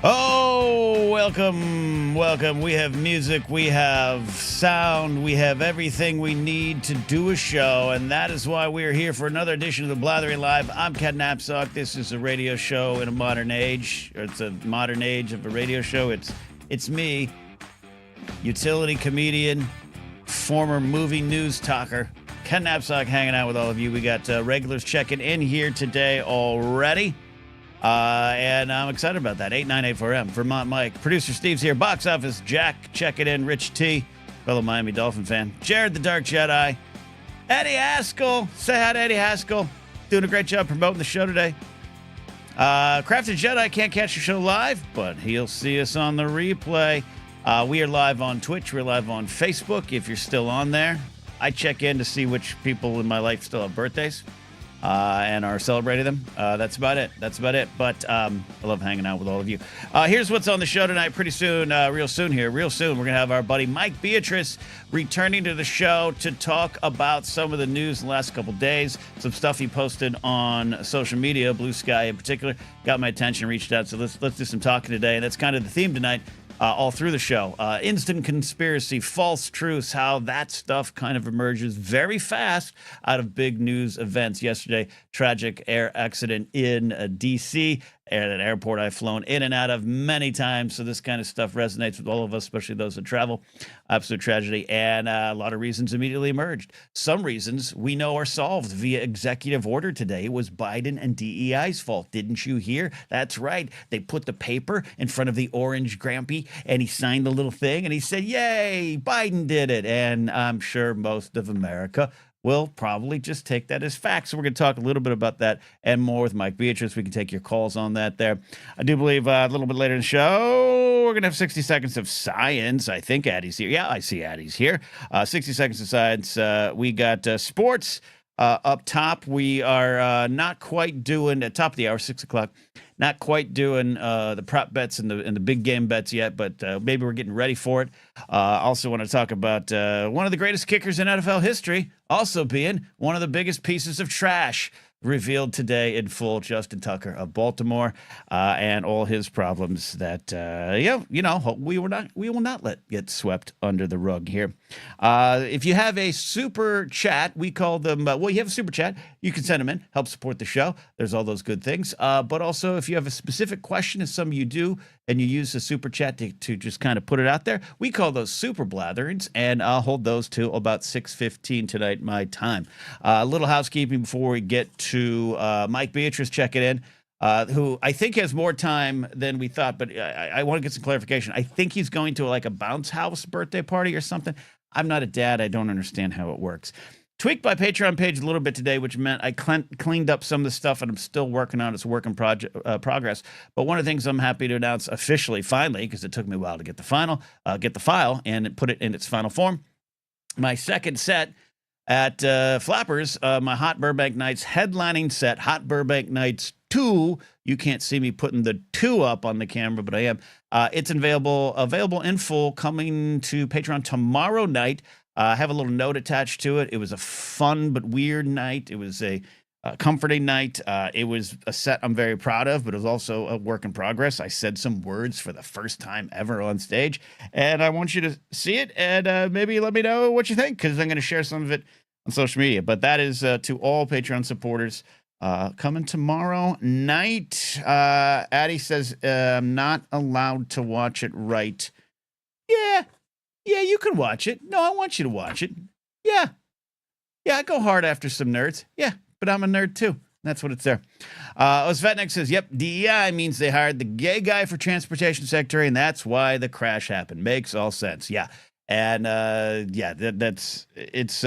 Oh, welcome. We have music, we have sound, we have everything we need to do a show, and that is why we are here for another edition of the Blathering Live. I'm Ken Napzok. This is a radio show in a modern age, or it's a modern age of a radio show. It's me, utility comedian, former movie news talker, Ken Napzok, hanging out with all of you. We got regulars checking in here today already. And I'm excited about that. 8984M, Vermont Mike. Producer Steve's here. Box office Jack, checking in. Rich T, fellow Miami Dolphin fan. Jared the Dark Jedi. Eddie Haskell. Say hi to Eddie Haskell. Doing a great job promoting the show today. Crafted Jedi can't catch the show live, but he'll see us on the replay. We are live on Twitch. We're live on Facebook if you're still on there. I check in to see which people in my life still have birthdays. And are celebrating them. That's about it. But I love hanging out with all of you. Here's what's on the show tonight. Pretty soon, real soon, we're going to have our buddy Mike Beatric returning to the show to talk about some of the news in the last couple days. Some stuff he posted on social media, Blue Sky in particular, got my attention, reached out. So let's do some talking today. And that's kind of the theme tonight. All through the show. Instant conspiracy, false truths, how that stuff kind of emerges very fast out of big news events. Yesterday, tragic air accident in D.C., at an airport I've flown in and out of many times. So this kind of stuff resonates with all of us, especially those that travel. Absolute tragedy. And a lot of reasons immediately emerged. Some reasons we know are solved via executive order today. It was Biden and DEI's fault. Didn't you hear? That's right. They put the paper in front of the orange Grampy and he signed the little thing and he said, yay, Biden did it. And I'm sure most of America will probably just take that as fact. So we're going to talk a little bit about that and more with Mike Beatric. We can take your calls on that there. I do believe a little bit later in the show, we're going to have 60 seconds of science. I think Addie's here. Yeah, I see Addie's here. 60 seconds of science. We got sports up top. We are not quite doing, at top of the hour, 6 o'clock, not quite doing the prop bets and the big game bets yet, but maybe we're getting ready for it. Also want to talk about one of the greatest kickers in NFL history, also being one of the biggest pieces of trash revealed today in full. Justin Tucker of Baltimore and all his problems that we will not let get swept under the rug here. If you have a super chat, we call them. You have a super chat, you can send them in, help support the show. There's all those good things. But also, if you have a specific question, as some of you do, and you use the super chat to just kind of put it out there, we call those super blatherings, and I'll hold those till about 6:15 tonight, my time. A little housekeeping before we get to Mike Beatric checking in, who I think has more time than we thought, but I want to get some clarification. I think he's going to like a bounce house birthday party or something. I'm not a dad. I don't understand how it works. Tweaked my Patreon page a little bit today, which meant I cleaned up some of the stuff, and I'm still working on it. It's a work in progress. But one of the things I'm happy to announce officially, finally, because it took me a while to get the file and put it in its final form, my second set at Flappers, my Hot Burbank Nights headlining set, Hot Burbank Nights 2. You can't see me putting the 2 up on the camera, but I am. It's available in full, coming to Patreon tomorrow night. I have a little note attached to it. It was a fun but weird night. It was a comforting night. It was a set I'm very proud of, but it was also a work in progress. I said some words for the first time ever on stage, and I want you to see it and maybe let me know what you think, because I'm going to share some of it on social media. But that is to all Patreon supporters coming tomorrow night. Addie says, I'm not allowed to watch it right. Yeah, you can watch it. No, I want you to watch it. Yeah, I go hard after some nerds. Yeah, but I'm a nerd too. That's what it's there. Osvetnik says, yep, DEI means they hired the gay guy for transportation secretary, and that's why the crash happened. Makes all sense. Yeah. And it's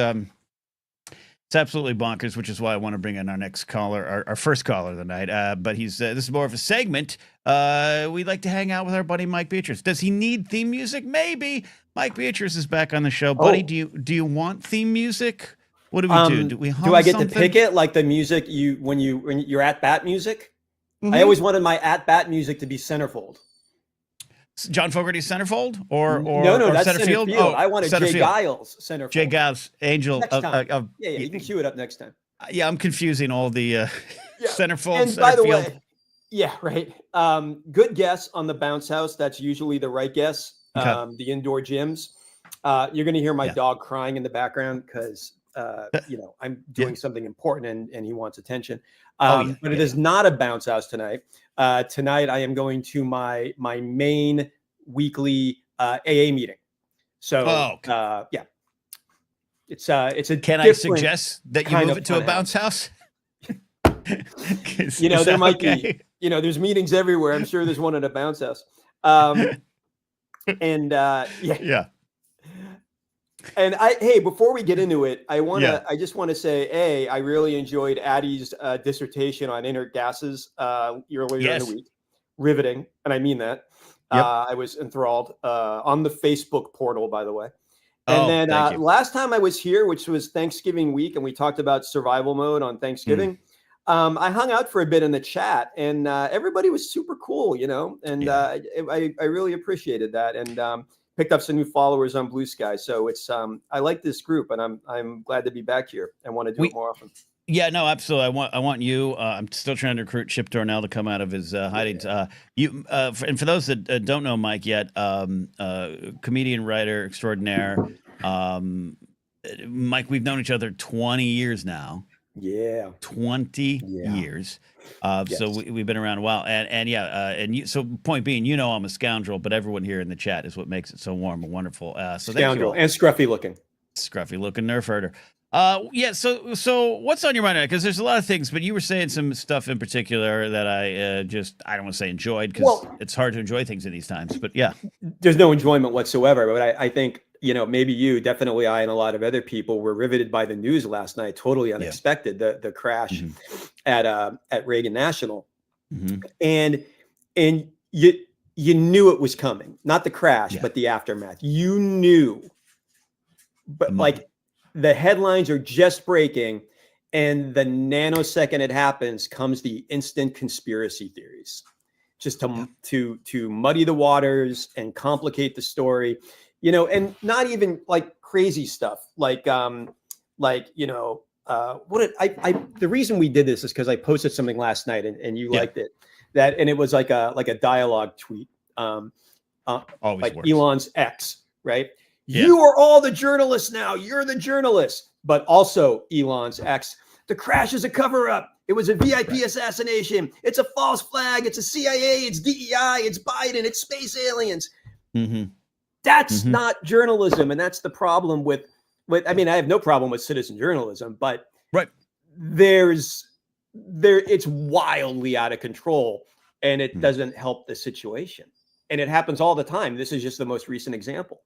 absolutely bonkers, which is why I want to bring in our next caller, our first caller of the night. But this is more of a segment. We'd like to hang out with our buddy Mike Beatric. Does he need theme music? Maybe. Mike Beatric is back on the show. Buddy, do you want theme music? What do we do? Do we hum Do I get something? to pick it, like the music when you're at bat music? Mm-hmm. I always wanted my at bat music to be centerfold. John Fogerty's centerfold or that's center field? Oh, I wanted Jay Giles centerfold. Jay Giles, Angel. Next time. Yeah, you can cue it up next time. Yeah, I'm confusing all the centerfold, And center by the field. way, Yeah, right. Good guess on the bounce house. That's usually the right guess. Okay. The indoor gyms. You're going to hear my Yeah. dog crying in the background because I'm Yeah. doing something important and he wants attention. Oh yeah. But it Yeah. is not a bounce house tonight. Tonight I am going to my main weekly AA meeting. So Oh, okay. yeah, it's a Can I different suggest that you kind move of it to a fun bounce house. house? Is There that might be, okay? there's meetings everywhere. I'm sure there's one at a bounce house. And yeah. Yeah. And hey, before we get into it, Yeah. I just want to say, I really enjoyed Addie's dissertation on inert gases earlier in the Yes. week. Riveting. And I mean that. Yep. I was enthralled on the Facebook portal, by the way. And Oh, then thank you. last time I was here, which was Thanksgiving week, and we talked about survival mode on Thanksgiving. I hung out for a bit in the chat, and everybody was super cool, and Yeah. I really appreciated that, and picked up some new followers on Blue Sky. So it's I like this group, and I'm glad to be back here and want to do it We more often. Yeah, no, absolutely. I want you. I'm still trying to recruit Chip Dornell to come out of his hiding. And for those that don't know Mike yet, comedian, writer extraordinaire. Um, Mike, we've known each other 20 years now. Yeah, 20 yeah. years. Yes. So we've been around a while, and yeah, and you. So point being, I'm a scoundrel, but everyone here in the chat is what makes it so warm and wonderful. So thank you Scoundrel all. and scruffy looking. Scruffy looking nerf herder. Yeah. So what's on your mind? Because there's a lot of things, but you were saying some stuff in particular that I don't want to say enjoyed because it's hard to enjoy things in these times. But yeah, there's no enjoyment whatsoever. But I think maybe you, definitely I, and a lot of other people were riveted by the news last night. Totally unexpected. The crash at Reagan National, and you knew it was coming. Not the crash, but the aftermath. You knew. But like the headlines are just breaking, and the nanosecond it happens comes the instant conspiracy theories, just to muddy the waters and complicate the story, and not even like crazy stuff like the reason we did this is because I posted something last night and you liked it, and it was like a dialogue tweet, like works. Elon's X, right? Yeah. You are all the journalists now. You're the journalists. But also Elon's X. The crash is a cover-up. It was a VIP assassination. It's a false flag. It's a CIA. It's DEI. It's Biden. It's space aliens. That's not journalism. And that's the problem with I have no problem with citizen journalism, but it's wildly out of control, and it doesn't help the situation. And it happens all the time. This is just the most recent example.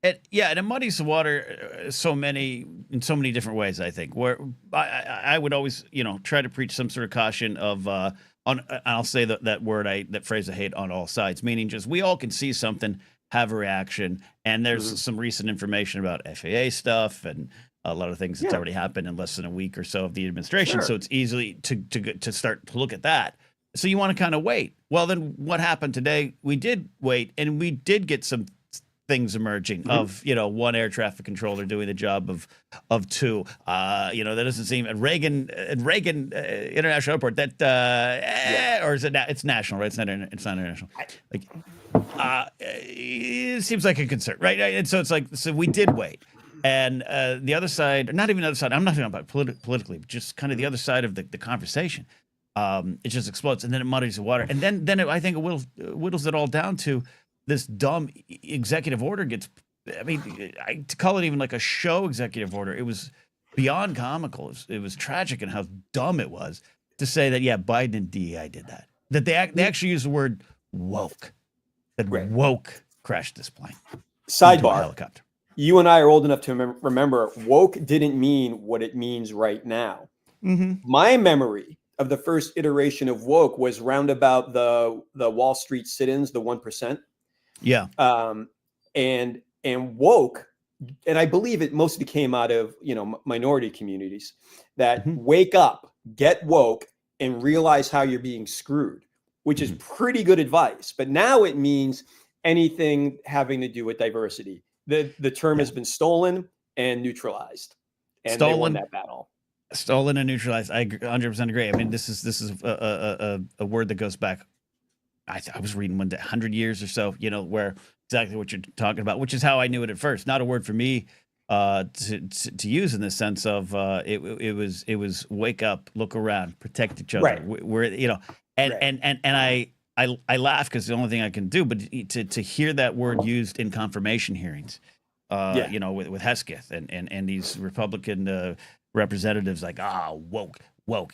And it muddies the water in so many different ways. I think where I would always try to preach some sort of caution of I'll say that phrase I hate, on all sides, meaning just we all can see something, have a reaction, and there's some recent information about FAA stuff and a lot of things that's already happened in less than a week or so of the administration. So it's easily to start to look at that. So you want to kind of wait. Well, then what happened today? We did wait, and we did get some things emerging of one air traffic controller doing the job of two. That doesn't seem at Reagan International Airport that or is it? It's national, right? It's not international. It seems like a concern, right? And so it's like, so we did wait. And the other side, not even the other side, I'm not talking about politically, but just kind of the other side of the conversation. It just explodes, and then it muddies the water, and then I think it whittles it all down to this dumb executive order gets. To call it even like a show executive order, it was beyond comical. It was tragic in how dumb it was to say that Biden and DEI did that. That they actually used the word woke. That woke crashed this plane. Sidebar. Helicopter. You and I are old enough to remember woke didn't mean what it means right now. My memory of the first iteration of woke was roundabout the Wall Street sit-ins, the 1%. Yeah. And woke, and I believe it mostly came out of minority communities that wake up, get woke, and realize how you're being screwed, which is pretty good advice. But now it means anything having to do with diversity. The term has been stolen and neutralized, and they won that battle. Stolen and neutralized. I 100% agree. I mean, this is a word that goes back. I was reading one day, 100 years or so. Where exactly what you're talking about, which is how I knew it at first. Not a word for me to use in the sense of it was wake up, look around, protect each other. Right. We're and Right. I laugh because the only thing I can do, but to hear that word used in confirmation hearings, Yeah. with Hesketh and these Republican representatives like woke.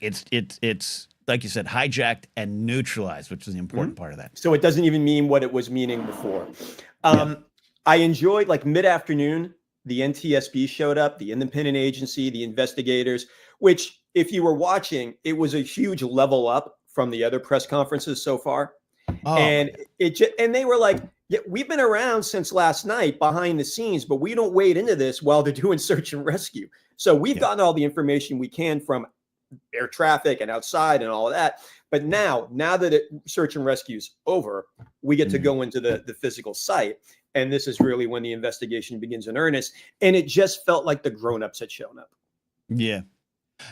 It's like you said, hijacked and neutralized, which is the important part of that. So it doesn't even mean what it was meaning before. Yeah. I enjoyed, like, mid-afternoon, the NTSB showed up, the independent agency, the investigators, which, if you were watching, it was a huge level up from the other press conferences so far. Oh my And and they were like, yeah, we've been around since last night behind the scenes, but we don't wade into this while they're doing search and rescue. So we've Yeah. gotten all the information we can from air traffic and outside and all of that. But now that search and rescue is over, we get to go into the physical site. And this is really when the investigation begins in earnest. And it just felt like the grown-ups had shown up. Yeah.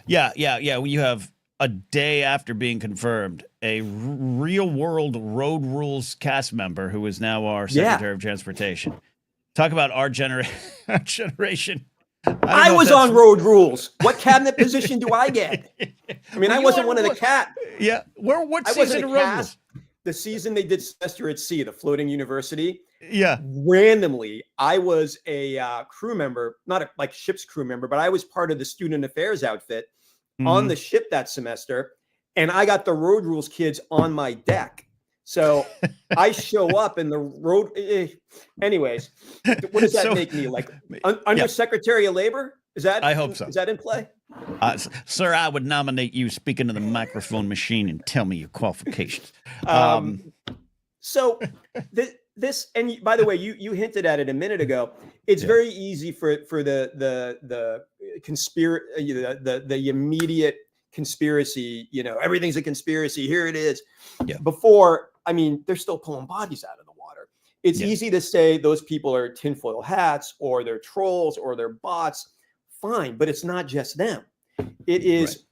Well, you have a day after being confirmed, a real world road rules cast member who is now our Secretary of Transportation. Talk about our generation. I was on road rules. What cabinet position do I get? I mean, I wasn't one of the cat. Yeah. What season of road rules? The season they did Semester at Sea, the floating university. Yeah. Randomly, I was a crew member, not like ship's crew member, but I was part of the student affairs outfit on the ship that semester. And I got the road rules kids on my deck. So I show up in the road. Anyways, what does that make me? Like Undersecretary of Labor? Is that? I hope so. Is that in play? Sir, I would nominate you speak into the microphone machine and tell me your qualifications. So this, and by the way, you hinted at it a minute ago. It's very easy for the conspiracy, the immediate conspiracy. Everything's a conspiracy. Here it is. Yeah. Before, I mean, they're still pulling bodies out of the water. It's easy to say those people are tinfoil hats, or they're trolls, or they're bots. Fine, but it's not just them. It is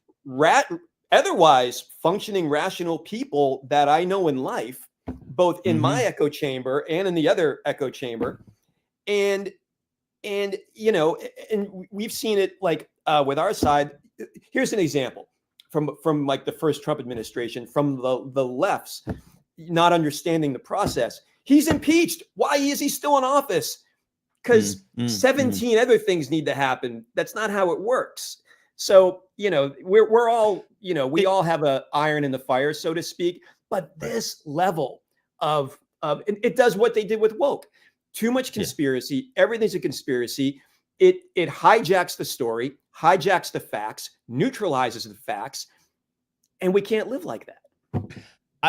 otherwise functioning, rational people that I know in life, both in my echo chamber and in the other echo chamber. And we've seen it like with our side. Here's an example from like the first Trump administration, from the left's not understanding the process. He's impeached. Why is he still in office? Because 17 other things need to happen. That's not how it works. So, we're all, we all have an iron in the fire, so to speak. But this level of it does what they did with woke. Too much conspiracy. Everything's a conspiracy. It hijacks the story, hijacks the facts, neutralizes the facts, and we can't live like that.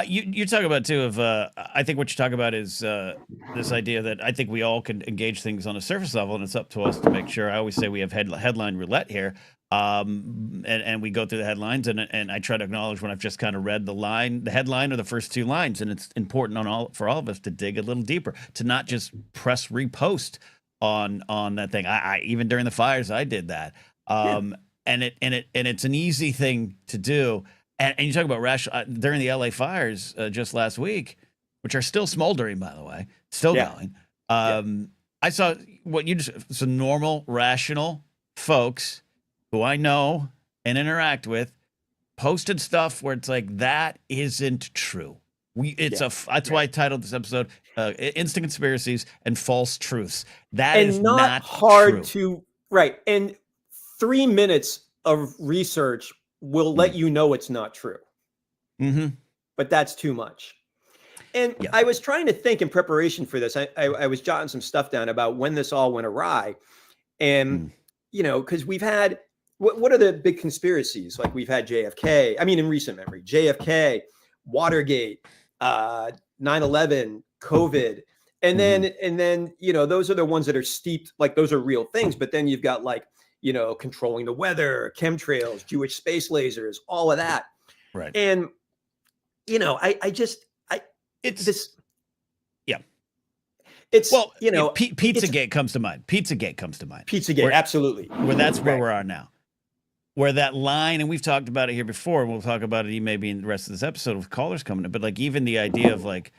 You talk about too of I think what you talk about is this idea that I think we all can engage things on a surface level, and it's up to us to make sure. I always say we have headline roulette here, and we go through the headlines, and I try to acknowledge when I've just kind of read the headline or the first two lines, and it's important for all of us to dig a little deeper, to not just press repost on that thing. I even during the fires I did that, and it's an easy thing to do. And you talk about rational during the LA fires just last week, which are still smoldering, by the way, still going. I saw some normal, rational folks who I know and interact with posted stuff where it's like, that isn't true. That's why I titled this episode "Instant Conspiracies and False Truths." That is not hard true. And 3 minutes of research will let you know it's not true. But that's too much. And I was trying to think in preparation for this. I was jotting some stuff down about when this all went awry. And, because we've had, what are the big conspiracies? Like, we've had JFK, I mean, in recent memory, JFK, Watergate, 9/11, COVID. And then, those are the ones that are steeped, like those are real things. But then you've got like, controlling the weather, chemtrails, Jewish space lasers, all of that. Right. And, Pizzagate comes to mind. Pizzagate, absolutely. Where we are now. where that line, and we've talked about it here before, and we'll talk about it maybe in the rest of this episode with callers coming in, but like even the idea of like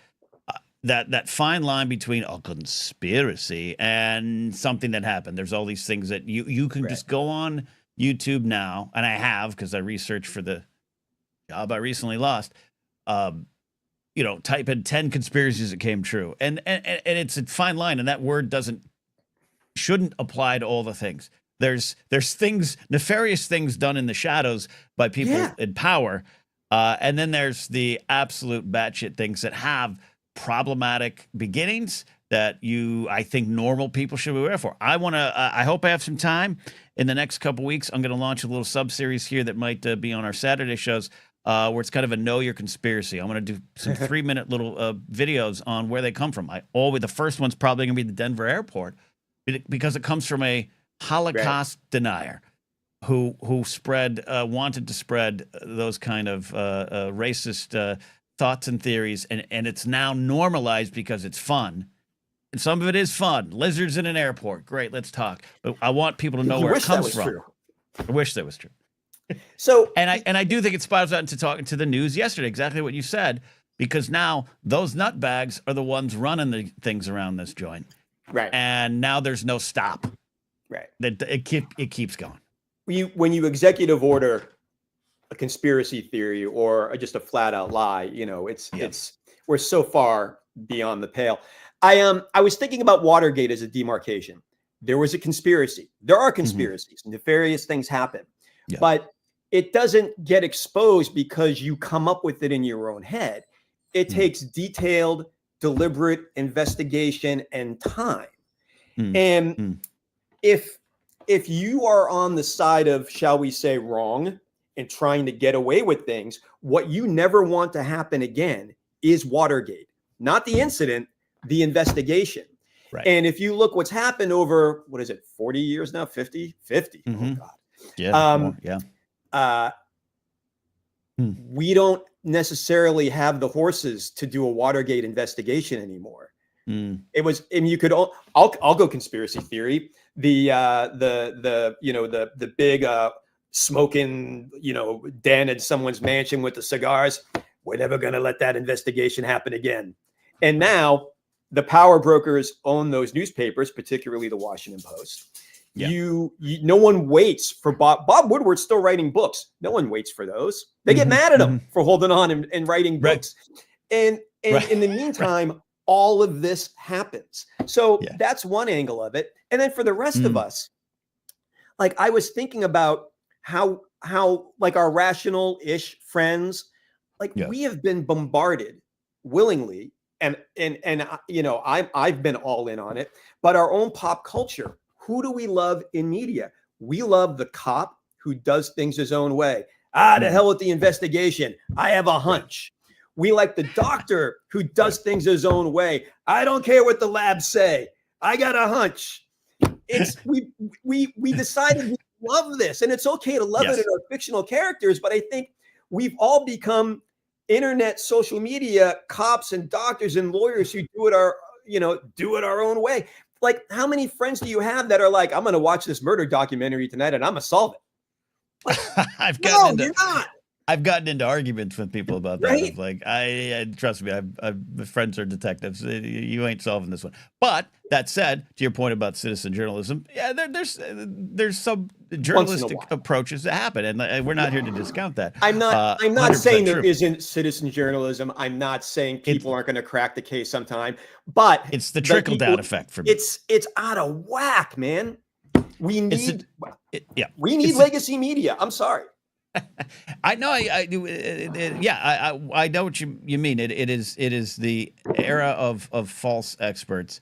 that fine line between a conspiracy and something that happened. There's all these things that you can just go on YouTube now, and I have because I researched for the job I recently lost. Type in 10 conspiracies that came true, and it's a fine line, and that word shouldn't apply to all the things. There's things, nefarious things done in the shadows by people in power, and then there's the absolute batshit things that have problematic beginnings that I think normal people should be aware for. I hope I have some time in the next couple weeks. I'm going to launch a little sub-series here that might be on our Saturday shows, where it's kind of a know your conspiracy. I'm going to do some 3-minute little videos on where they come from. The first one's probably going to be the Denver airport, because it comes from a Holocaust denier who wanted to spread those kind of racist thoughts and theories, and it's now normalized because it's fun. And some of it is fun. Lizards in an airport. Great, let's talk. But I want people to know where it comes from. True. I wish that was true. So and I do think it spirals out into talking to the news yesterday, exactly what you said, because now those nutbags are the ones running the things around this joint. Right. And now there's no stop. Right. It keeps going. When you executive order a conspiracy theory or just a flat out lie, it's we're so far beyond the pale. I was thinking about Watergate as a demarcation. There was a conspiracy. There are conspiracies. Nefarious things happen. Yeah. But it doesn't get exposed because you come up with it in your own head. It takes detailed, deliberate investigation and time. And if you are on the side of, shall we say, wrong and trying to get away with things, what you never want to happen again is Watergate, not the incident, the investigation. Right. And if you look what's happened over, 40 years now, 50? Oh God. Yeah. We don't necessarily have the horses to do a Watergate investigation anymore. It was, and you could, I'll go conspiracy theory. The big smoking, den at someone's mansion with the cigars. We're never going to let that investigation happen again. And now the power brokers own those newspapers, particularly the Washington Post. Yeah. No one waits for Bob Woodward's still writing books. No one waits for those. They get mad at him for holding on and writing books. And in the meantime, all of this happens. So that's one angle of it. And then for the rest of us, like I was thinking about how like our rational-ish friends, like we have been bombarded willingly. And I've been all in on it, but our own pop culture, who do we love in media? We love the cop who does things his own way. To hell with the investigation. I have a hunch. We like the doctor who does things his own way. I don't care what the labs say. I got a hunch. We decided we love this, and it's okay to love it in our fictional characters, but I think we've all become internet, social media cops and doctors and lawyers who do it our own way. Like, how many friends do you have that are like, I'm going to watch this murder documentary tonight and I'm going to solve it? Like, you're not. I've gotten into arguments with people about that. Right? Like, I trust me, my friends are detectives. You ain't solving this one. But that said, to your point about citizen journalism, there's some journalistic approaches that happen, and we're not here to discount that. I'm not saying there isn't citizen journalism. I'm not saying people aren't going to crack the case sometime, but it's the trickle down effect for me. It's out of whack, man. We need legacy media. I'm sorry. I know. I know what you mean. It is the era of false experts.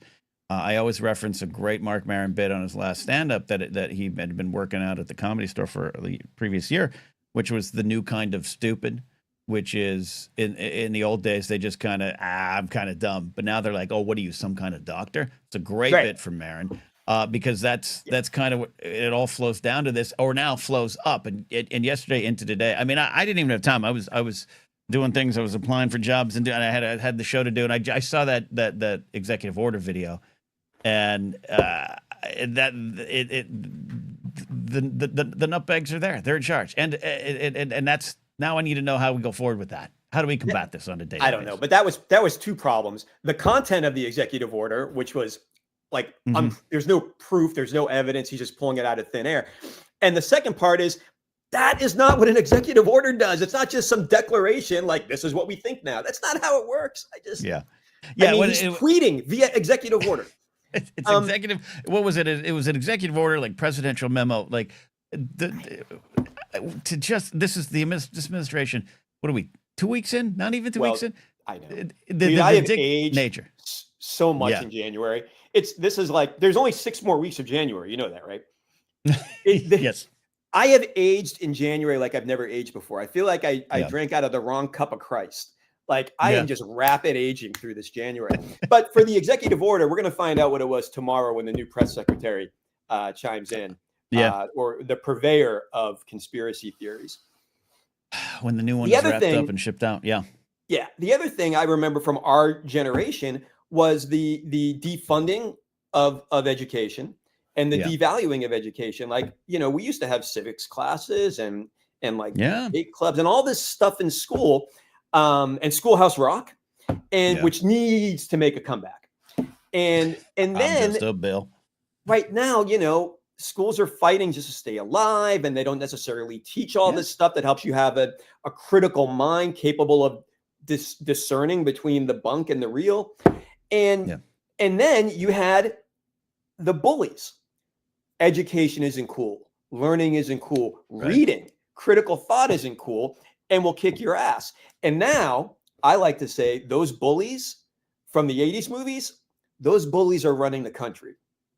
I always reference a great Mark Maron bit on his last stand-up that he had been working out at the Comedy Store for the previous year, which was the new kind of stupid, which is in the old days they just kind of I'm kind of dumb, but now they're like, oh, what are you, some kind of doctor? It's a great bit from Maron. Because that's kind of what it all flows down to this, or now flows up. And yesterday into today, I mean, I didn't even have time. I was doing things. I was applying for jobs and I had the show to do. And I saw that executive order video, and the the nutbags are there. They're in charge, and that's now. I need to know how we go forward with that. How do we combat this on a daily? I don't know, but that was two problems. The content of the executive order, which was like, there's no proof, there's no evidence. He's just pulling it out of thin air. And the second part is that is not what an executive order does. It's not just some declaration like this is what we think now. That's not how it works. I mean, he's tweeting via executive order. It's executive. What was it? It was an executive order, like presidential memo, like this is this administration. What are we? 2 weeks in? Not even 2 weeks in. I know. I have aged nature so much in January. This is like there's only 6 more weeks of January. You know that, right? Yes. I have aged in January like I've never aged before. I feel like I drank out of the wrong cup of Christ. Like I am just rapid aging through this January. But for the executive order, we're going to find out what it was tomorrow when the new press secretary chimes in. Or the purveyor of conspiracy theories. When the new one is wrapped up and shipped out. Yeah. The other thing I remember from our generation was the defunding of education and the devaluing of education. Like, we used to have civics classes and like debate clubs and all this stuff in school, and Schoolhouse Rock, and which needs to make a comeback. And then just a bill. Right now, schools are fighting just to stay alive, and they don't necessarily teach all this stuff that helps you have a critical mind capable of discerning between the bunk and the real. And then you had the bullies. Education isn't cool. Learning isn't cool. Right. Reading, critical thought isn't cool, and will kick your ass. And now I like to say those bullies from the 80s movies, those bullies are running the country.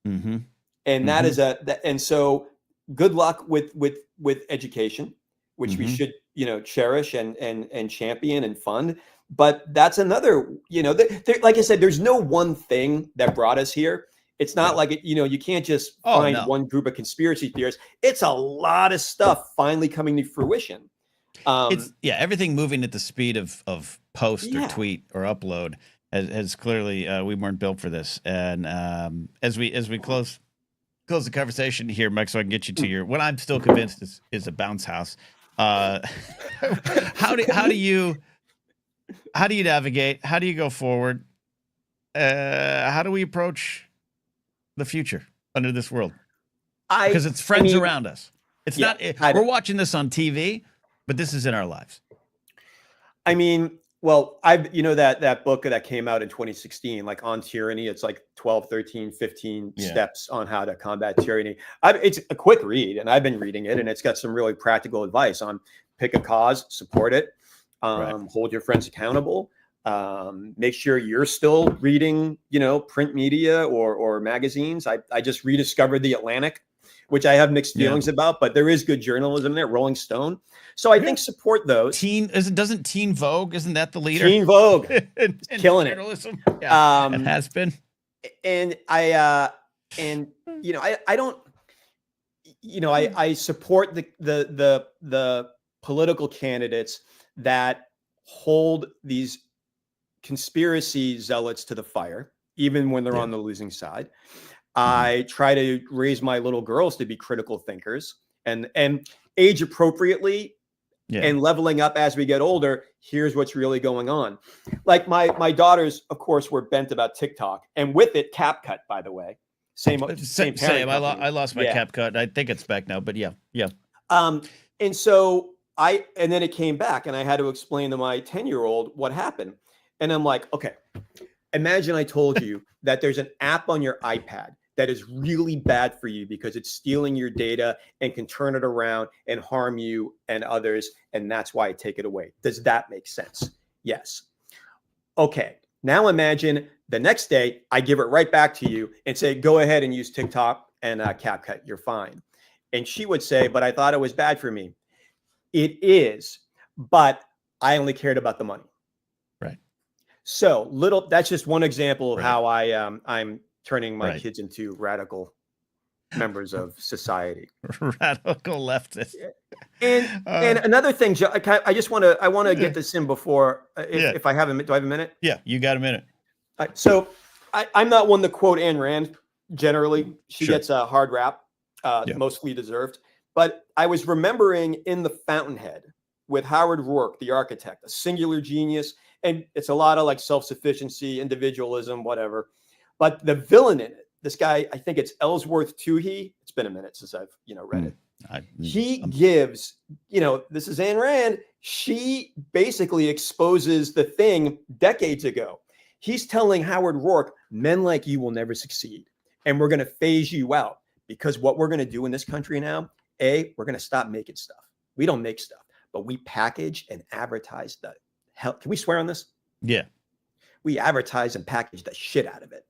Mm-hmm. And that is and so good luck with education, which we should, cherish and champion and fund. But that's another, like I said, there's no one thing that brought us here. It's not like it, you can't just find one group of conspiracy theorists. It's a lot of stuff finally coming to fruition. It's everything moving at the speed of post or tweet or upload has clearly we weren't built for this. And as we close the conversation here, Mike, so I can get you to your what I'm still convinced is a bounce house. How do you navigate? How do you go forward? How do we approach the future under this world? Because it's friends around us. It's not. We're watching this on TV, but this is in our lives. I mean, well, that book that came out in 2016, like On Tyranny, it's like 12, 13, 15 steps on how to combat tyranny. It's a quick read, and I've been reading it, and it's got some really practical advice on pick a cause, support it, hold your friends accountable, make sure you're still reading, print media or magazines. I just rediscovered The Atlantic, which I have mixed feelings about, but there is good journalism there. Rolling Stone. So I think support those. Doesn't Teen Vogue, isn't that the leader? Teen Vogue, killing journalism. It has been. And I don't, I support the political candidates that hold these conspiracy zealots to the fire, even when they're on the losing side. I try to raise my little girls to be critical thinkers and age appropriately and leveling up as we get older. Here's what's really going on. Like my daughters, of course, were bent about TikTok, and with it, CapCut, by the way. Same. I lost my CapCut. I think it's back now, but yeah. And so and then it came back, and I had to explain to my 10-year-old what happened. And I'm like, okay, imagine I told you that there's an app on your iPad that is really bad for you because it's stealing your data and can turn it around and harm you and others. And that's why I take it away. Does that make sense? Yes. Okay. Now imagine the next day I give it right back to you and say, go ahead and use TikTok and CapCut. You're fine. And she would say, but I thought it was bad for me. It is, but I only cared about the money. Right. So that's just one example of how I'm turning my kids into radical members of society. Radical leftists. And another thing, Joe, I want to get this in before, if I have a minute. Do I have a minute? Yeah, you got a minute. So I'm not one to quote Ayn Rand. Generally, she gets a hard rap, mostly deserved. But I was remembering in The Fountainhead with Howard Rourke, the architect, a singular genius. And it's a lot of like self-sufficiency, individualism, whatever. But the villain in it, this guy, I think it's Ellsworth Toohey. It's been a minute since I've, read it. He gives, this is Ayn Rand. She basically exposes the thing decades ago. He's telling Howard Rourke, men like you will never succeed. And we're going to phase you out, because what we're going to do in this country now, we're going to stop making stuff. We don't make stuff, but we package and advertise the hell. Can we swear on this? Yeah. We advertise and package the shit out of it.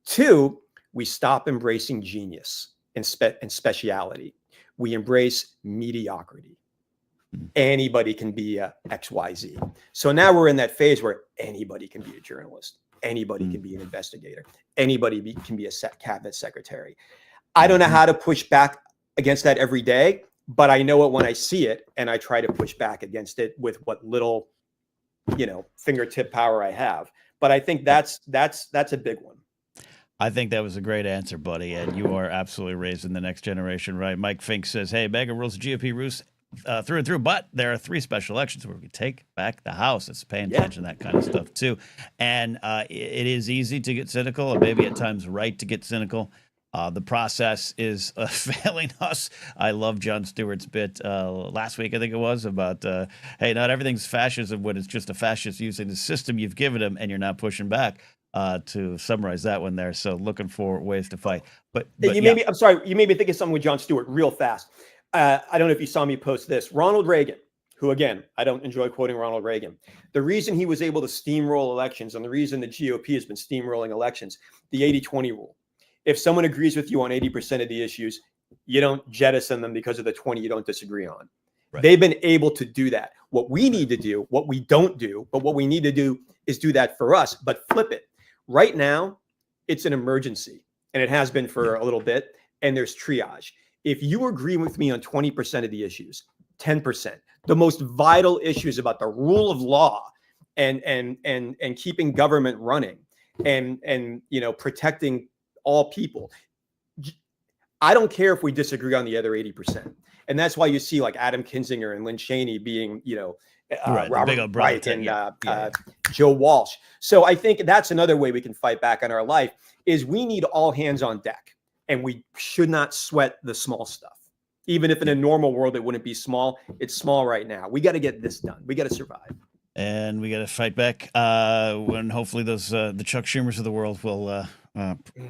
2, we stop embracing genius and speciality. We embrace mediocrity. Anybody can be a XYZ. So now we're in that phase where anybody can be a journalist. Anybody can be an investigator. Anybody can be a cabinet secretary. I don't know how to push back against that every day, but I know it when I see it, and I try to push back against it with what little, fingertip power I have. But I think that's a big one. I think that was a great answer, buddy, and you are absolutely raising the next generation right. Mike Fink says, hey, MAGA rules the GOP roost through and through, but there are 3 special elections where we take back the House. It's paying attention to that kind of stuff, too. And it is easy to get cynical, and maybe at times right to get cynical. The process is failing us. I love Jon Stewart's bit last week, I think it was, about, hey, not everything's fascism when it's just a fascist using the system you've given him and you're not pushing back. To summarize that one there. So looking for ways to fight. But I'm sorry, you made me think of something with Jon Stewart real fast. I don't know if you saw me post this. Ronald Reagan, who, again, I don't enjoy quoting Ronald Reagan. The reason he was able to steamroll elections, and the reason the GOP has been steamrolling elections, the 80-20 rule. If someone agrees with you on 80% of the issues, you don't jettison them because of the 20 you don't disagree on. Right. They've been able to do that. What we need to do, what we don't do, but what we need to do is do that for us, but flip it. Right now, it's an emergency, and it has been for a little bit, and there's triage. If you agree with me on 20% of the issues, 10%, the most vital issues about the rule of law and keeping government running and protecting all people, I don't care if we disagree on the other 80%. And that's why you see like Adam Kinzinger and Lynn Cheney being, Robert Wright and Joe Walsh. So I think that's another way we can fight back on our life is we need all hands on deck, and we should not sweat the small stuff. Even if in a normal world it wouldn't be small, it's small right now. We got to get this done. We got to survive. And we got to fight back when hopefully those the Chuck Schumers of the world will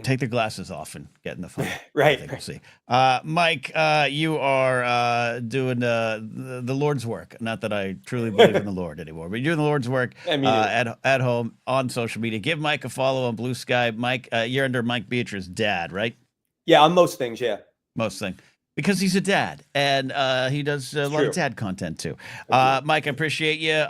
take their glasses off and get in the fight. Right. We'll see. Mike, you are doing the Lord's work. Not that I truly believe in the Lord anymore, but you're doing the Lord's work at home on social media. Give Mike a follow on Blue Sky. Mike, you're under Mike Beatric's dad, right? Yeah, on most things, yeah. Most things. Because he's a dad, and he does a lot of dad content, too. Mike, I appreciate you.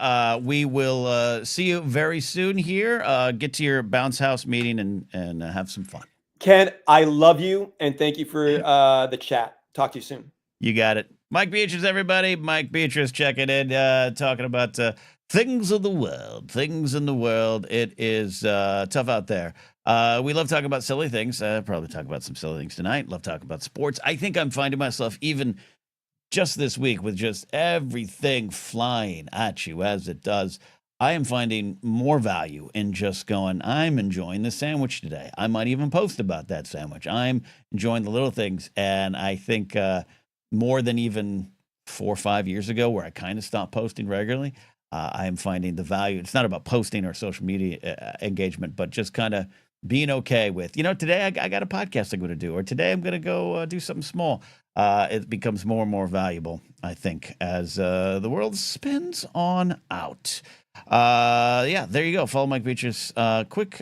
We will see you very soon here. Get to your bounce house meeting and have some fun. Ken, I love you, and thank you for the chat. Talk to you soon. You got it. Mike Beatric, everybody. Mike Beatric checking in, talking about things of the world. Things in the world. It is tough out there. We love talking about silly things. Probably talk about some silly things tonight. Love talking about sports. I think I'm finding myself even just this week with just everything flying at you as it does. I am finding more value in just going, I'm enjoying the sandwich today. I might even post about that sandwich. I'm enjoying the little things. And I think more than even 4 or 5 years ago where I kind of stopped posting regularly, I am finding the value. It's not about posting or social media engagement, but just kind of being okay with, today I got a podcast I'm going to do, or today I'm going to go do something small. It becomes more and more valuable, I think, as the world spins on out. There you go. Follow Mike Beatric. Quick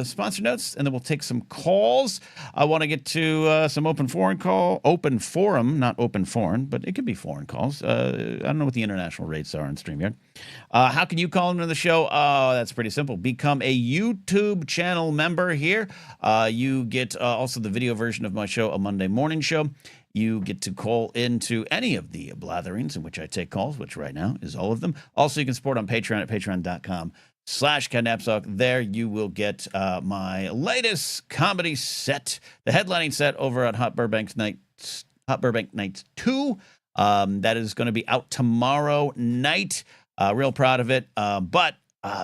sponsor notes, and then we'll take some calls. I want to get to some open forum, not open forum, but it could be foreign calls. I don't know what the international rates are on StreamYard. How can you call into the show? That's pretty simple. Become a YouTube channel member here. You get also the video version of my show, a Monday morning show. You get to call into any of the blatherings in which I take calls, which right now is all of them. Also, you can support on Patreon at patreon.com/Ken Napzok. There you will get my latest comedy set, the headlining set over at Hot Burbanks Night Hot Burbank Nights 2. That is going to be out tomorrow night. Real proud of it. But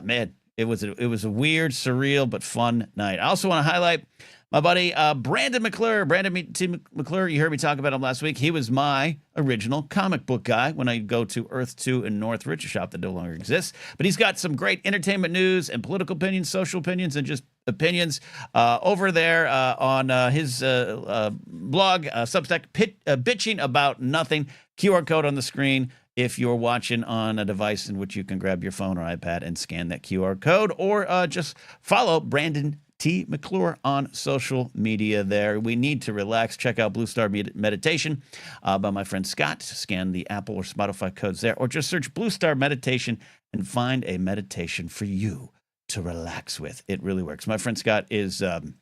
man, it was a weird, surreal, but fun night. I also want to highlight my buddy Brandon McClure. Brandon T. McClure, you heard me talk about him last week. He was my original comic book guy when I go to Earth 2 in Northridge, a shop that no longer exists. But he's got some great entertainment news and political opinions, social opinions, and just opinions over there on his blog, Substack, Bitching About Nothing. QR code on the screen if you're watching on a device in which you can grab your phone or iPad and scan that QR code, or just follow Brandon T. McClure on social media there. We need to relax. Check out Blue Star Meditation by my friend Scott. Scan the Apple or Spotify codes there, or just search Blue Star Meditation and find a meditation for you to relax with. It really works. My friend Scott is one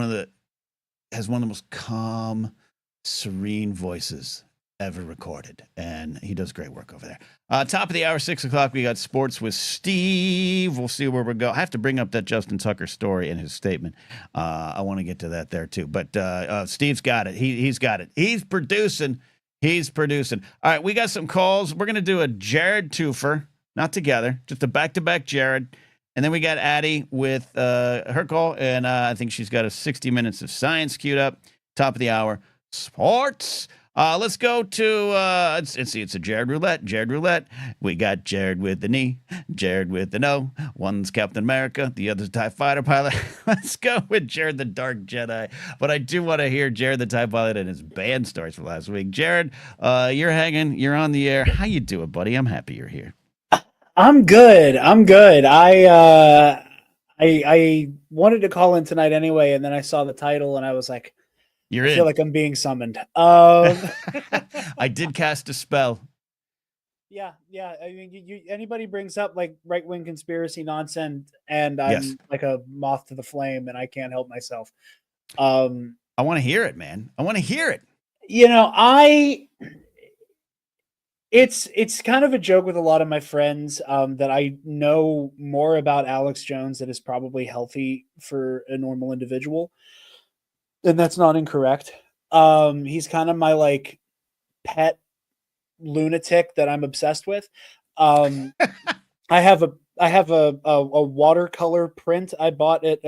of the most calm, serene voices ever recorded, and he does great work over there. Top of the hour, 6 o'clock, we got sports with Steve. We'll see where we go. I have to bring up that Justin Tucker story in his statement. I want to get to that there too, but Steve's got it. He's got it. He's producing. All right, we got some calls. We're going to do a Jared twofer, not together, just a back-to-back Jared. And then we got Addie with her call, and I think she's got a 60 minutes of science queued up. Top of the hour, sports. Let's go to, let's see, it's a Jared Roulette. We got Jared with the knee, Jared with the no. One's Captain America, the other's TIE fighter pilot. Let's go with Jared the Dark Jedi. But I do want to hear Jared the TIE pilot and his band stories from last week. Jared, you're hanging, you're on the air. How you doing, buddy? I'm happy you're here. I'm good. I wanted to call in tonight anyway, and then I saw the title and I was like, I feel like I'm being summoned. I did cast a spell. Yeah. I mean, anybody brings up like right-wing conspiracy nonsense, and I'm like a moth to the flame, and I can't help myself. I want to hear it, man. I want to hear it. You know, It's kind of a joke with a lot of my friends that I know more about Alex Jones than is probably healthy for a normal individual. And that's not incorrect. He's kind of my like pet lunatic that I'm obsessed with. I have a watercolor print I bought at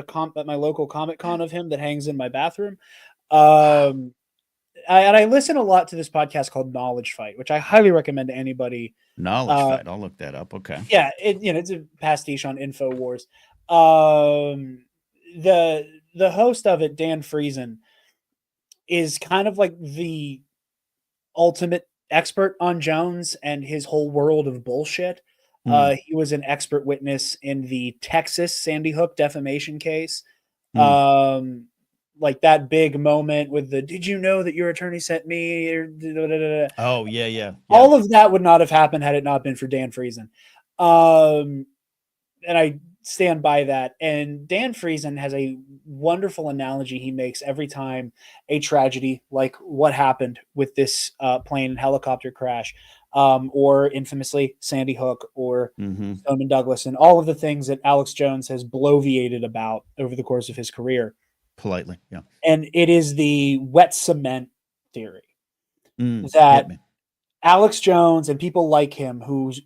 my local Comic Con of him that hangs in my bathroom. I listen a lot to this podcast called Knowledge Fight, which I highly recommend to anybody. Knowledge Fight. I'll look that up. Okay. Yeah, it's a pastiche on InfoWars. The host of it, Dan Friesen, is kind of like the ultimate expert on Jones and his whole world of bullshit. He was an expert witness in the Texas Sandy Hook defamation case. Like that big moment with the, did you know that your attorney sent me? Oh, yeah. All of that would not have happened had it not been for Dan Friesen. And I stand by that. And Dan Friesen has a wonderful analogy he makes every time a tragedy like what happened with this plane and helicopter crash, or infamously Sandy Hook or Stoneman Douglas, and all of the things that Alex Jones has bloviated about over the course of his career. Politely, yeah. And it is the wet cement theory that Alex Jones and people like him, whose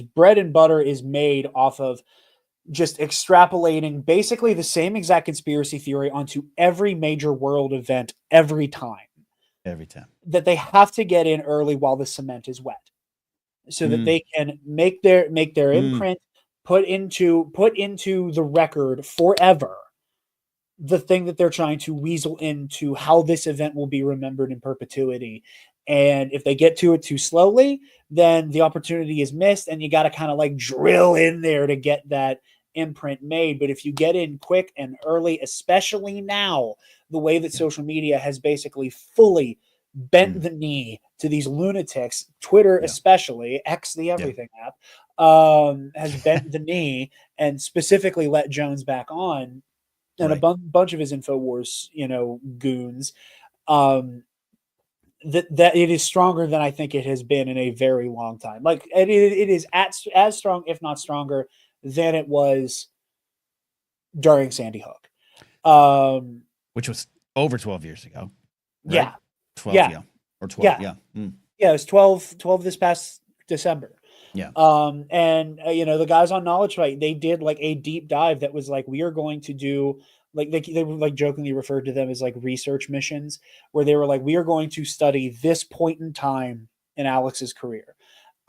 bread and butter is made off of just extrapolating basically the same exact conspiracy theory onto every major world event every time. That they have to get in early while the cement is wet, so that they can make their imprint, put into the record forever the thing that they're trying to weasel into how this event will be remembered in perpetuity. And if they get to it too slowly, then the opportunity is missed, and you got to kind of like drill in there to get that imprint made. But if you get in quick and early, especially now, the way that social media has basically fully bent the knee to these lunatics, Twitter especially, X the everything app, has bent the knee and specifically let Jones back on, and a bunch of his InfoWars, goons, that it is stronger than I think it has been in a very long time. Like it is as strong, if not stronger, than it was during Sandy Hook, which was over 12 years ago. Right? Yeah. 12, yeah. Or 12, yeah. Yeah, it was 12 this past December. Yeah. And the guys on Knowledge Fight, they did like a deep dive that was like, we are going to do, like, they were like jokingly referred to them as like research missions, where they were like, we are going to study this point in time in Alex's career.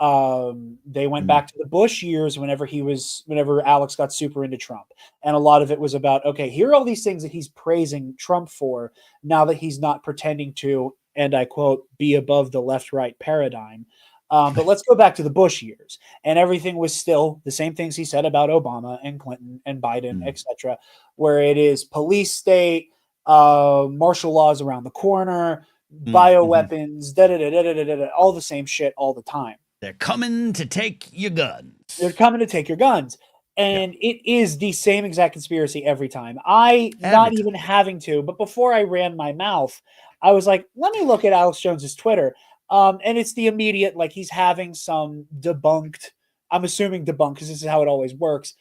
They went back to the Bush years whenever Alex got super into Trump. And a lot of it was about, okay, here are all these things that he's praising Trump for now that he's not pretending to, and I quote, be above the left-right paradigm. But let's go back to the Bush years. And everything was still the same things he said about Obama and Clinton and Biden, etc., where it is police state, martial laws around the corner, bioweapons, all the same shit all the time. They're coming to take your guns. They're coming to take your guns. And it is the same exact conspiracy every time. Not even having to, but before I ran my mouth, I was like, let me look at Alex Jones's Twitter. And it's the immediate, like, he's having some debunked, I'm assuming debunked because this is how it always works,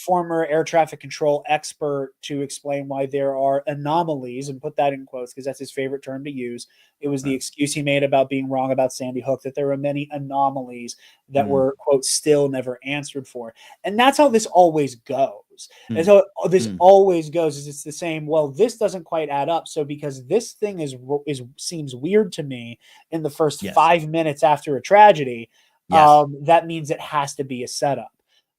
former air traffic control expert to explain why there are anomalies, and put that in quotes because that's his favorite term to use. It was the excuse he made about being wrong about Sandy Hook, that there were many anomalies that were, quote, still never answered for. And that's how this always goes. And so this always goes is it's the same, well, this doesn't quite add up. So because this thing seems weird to me in the first 5 minutes after a tragedy, that means it has to be a setup.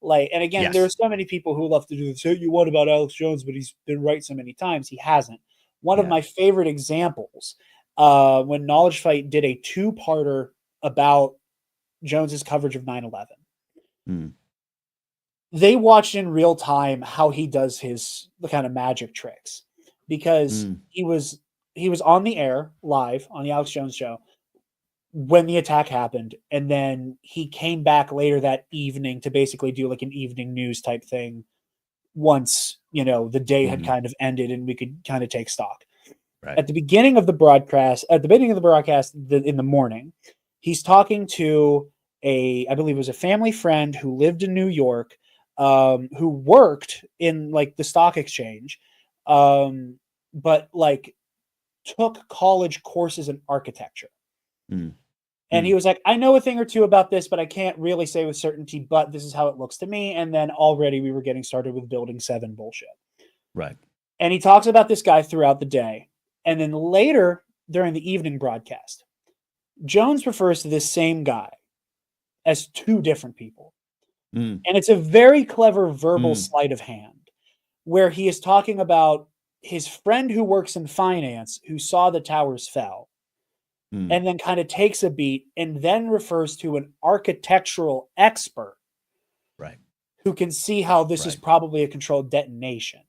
Like, and again, there are so many people who love to do this. Say you want about Alex Jones, but he's been right so many times. He hasn't. One of my favorite examples, when Knowledge Fight did a 2-parter about Jones's coverage of 9/11. They watched in real time how he does the kind of magic tricks, because he was on the air live on the Alex Jones show when the attack happened, and then he came back later that evening to basically do like an evening news type thing once the day had kind of ended and we could kind of take stock. At the beginning of the broadcast, in the morning, he's talking to I believe it was a family friend who lived in New York, who worked in like the stock exchange, but like took college courses in architecture. And he was like, I know a thing or two about this, but I can't really say with certainty, but this is how it looks to me. And then already we were getting started with Building 7 bullshit. Right. And he talks about this guy throughout the day. And then later during the evening broadcast, Jones refers to this same guy as 2 different people. And it's a very clever verbal sleight of hand where he is talking about his friend who works in finance who saw the towers fell. And then kind of takes a beat and then refers to an architectural expert who can see how this is probably a controlled detonation.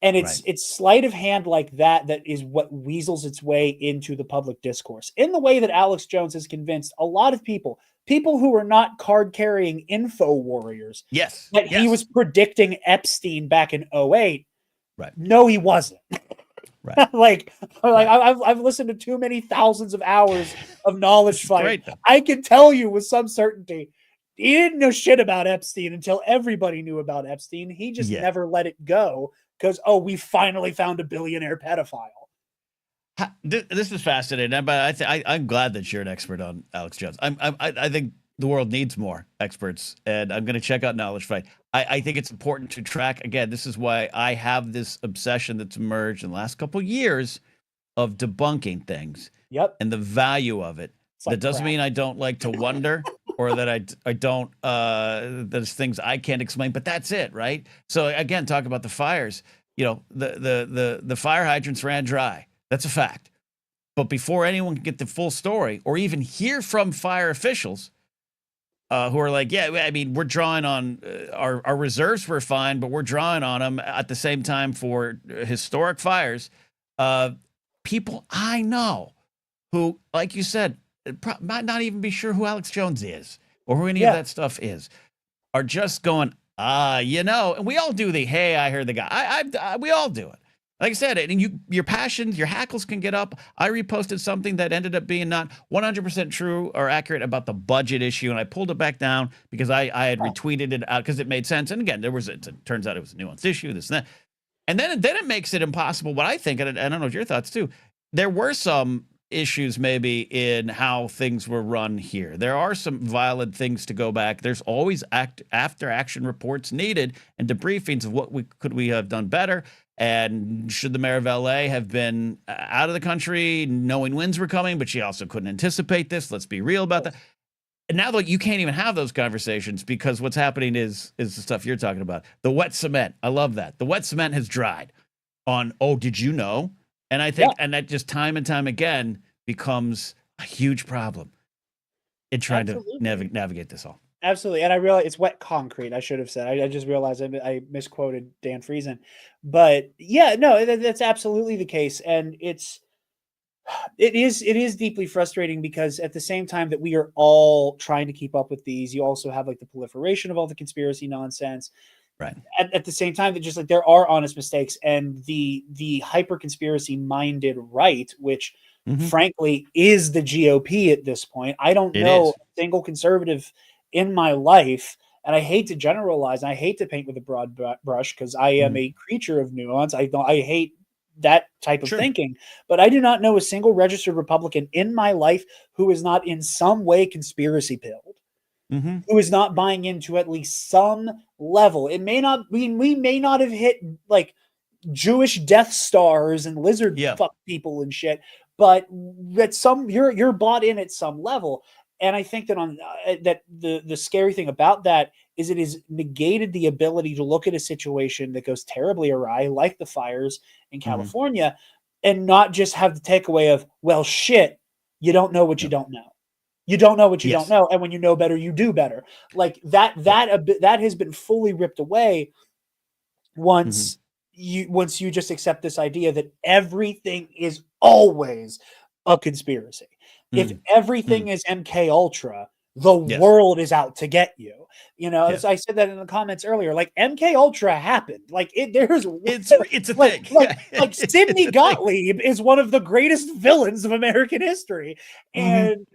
And it's sleight of hand like that is what weasels its way into the public discourse in the way that Alex Jones has convinced a lot of people who are not card-carrying info warriors that he was predicting Epstein back in 2008. No, he wasn't. I've listened to too many thousands of hours of Knowledge Fight. I can tell you with some certainty, he didn't know shit about Epstein until everybody knew about Epstein. He just never let it go because, we finally found a billionaire pedophile. This is fascinating, but I'm glad that you're an expert on Alex Jones. I think the world needs more experts, and I'm going to check out Knowledge Fight. I think it's important to track. Again, this is why I have this obsession that's emerged in the last couple of years of debunking things. And the value of it. That doesn't mean I don't like to wonder or that I don't, there's things I can't explain, but that's it, right? So again, talk about the fires. The fire hydrants ran dry. That's a fact. But before anyone can get the full story or even hear from fire officials, who are like, we're drawing on our reserves were fine, but we're drawing on them at the same time for historic fires. People I know who, like you said, might not even be sure who Alex Jones is or who any of that stuff is, are just going, and we all do hey, I heard the guy. We all do it. Like I said, and your passions, your hackles can get up. I reposted something that ended up being not 100% true or accurate about the budget issue, and I pulled it back down because I had retweeted it out because it made sense. And again, it turns out it was a nuanced issue, this and that. And then it makes it impossible. What I think, and I don't know your thoughts too, there were some issues maybe in how things were run here. There are some violent things to go back. There's always after action reports needed and debriefings of what we have done better. And should the mayor of LA have been out of the country knowing winds were coming, but she also couldn't anticipate this. Let's be real about that. And now that you can't even have those conversations because what's happening is the stuff you're talking about. The wet cement. I love that. The wet cement has dried on, oh, did you know? And I think, and that just time and time again becomes a huge problem in trying to navigate this all. Absolutely. And I realize it's wet concrete. I should have said, I just realized I misquoted Dan Friesen, but yeah, no, that's absolutely the case. And it is deeply frustrating because at the same time that we are all trying to keep up with these, you also have like the proliferation of all the conspiracy nonsense. Right. At the same time that just like there are honest mistakes, and the hyper conspiracy minded right, which frankly is the GOP at this point. I don't know a single conservative in my life, and I hate to generalize, and I hate to paint with a broad brush because I am a creature of nuance. I hate that type of thinking, but I do not know a single registered Republican in my life who is not in some way conspiracy pilled, who is not buying into at least some level. It may not mean we may not have hit like Jewish Death Stars and lizard fuck people and shit, but at some you're bought in at some level. And I think that on that the scary thing about that is it has negated the ability to look at a situation that goes terribly awry, like the fires in California, and not just have the takeaway of, well, shit, you don't know what you don't know. You don't know what you don't know, and when you know better, you do better. Like that has been fully ripped away once you just accept this idea that everything is always a conspiracy. If everything is MK Ultra, the world is out to get you. You know, as I said that in the comments earlier, like MK Ultra happened. Like it's a thing. Like Sidney Gottlieb is one of the greatest villains of American history. And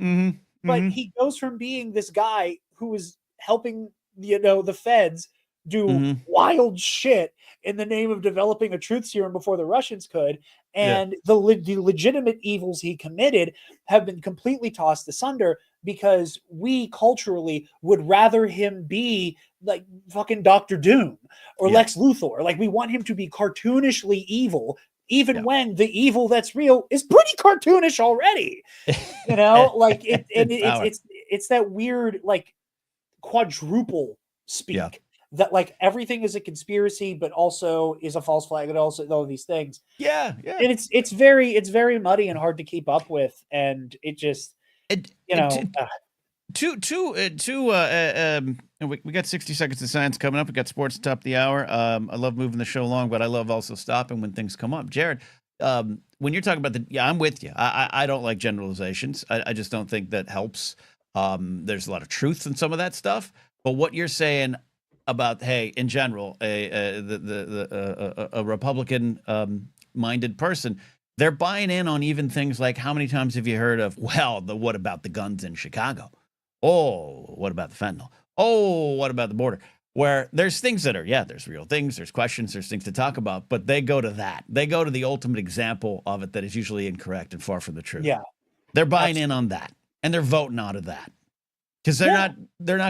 but he goes from being this guy who was helping, the feds do wild shit in the name of developing a truth serum before the Russians could. And the legitimate evils he committed have been completely tossed asunder because we culturally would rather him be like fucking Dr. Doom or Lex Luthor. Like we want him to be cartoonishly evil, even when the evil that's real is pretty cartoonish already. Like it's that weird like quadruple speak. That like everything is a conspiracy, but also is a false flag, and also all these things. Yeah. And it's very muddy and hard to keep up with, and it just we got 60 seconds of science coming up. We got sports at the top of the hour. I love moving the show along, but I love also stopping when things come up. Jared, when you're talking about I'm with you. I don't like generalizations. I just don't think that helps. There's a lot of truth in some of that stuff, but what you're saying about, hey, in general, a Republican minded person, they're buying in on even things like, how many times have you heard of, well, what about the guns in Chicago? Oh, what about the fentanyl? Oh, what about the border? Where there's things that are, there's real things, there's questions, there's things to talk about, but they go to that. They go to the ultimate example of it that is usually incorrect and far from the truth. Yeah. They're buying in on that, and they're voting out of that because they're not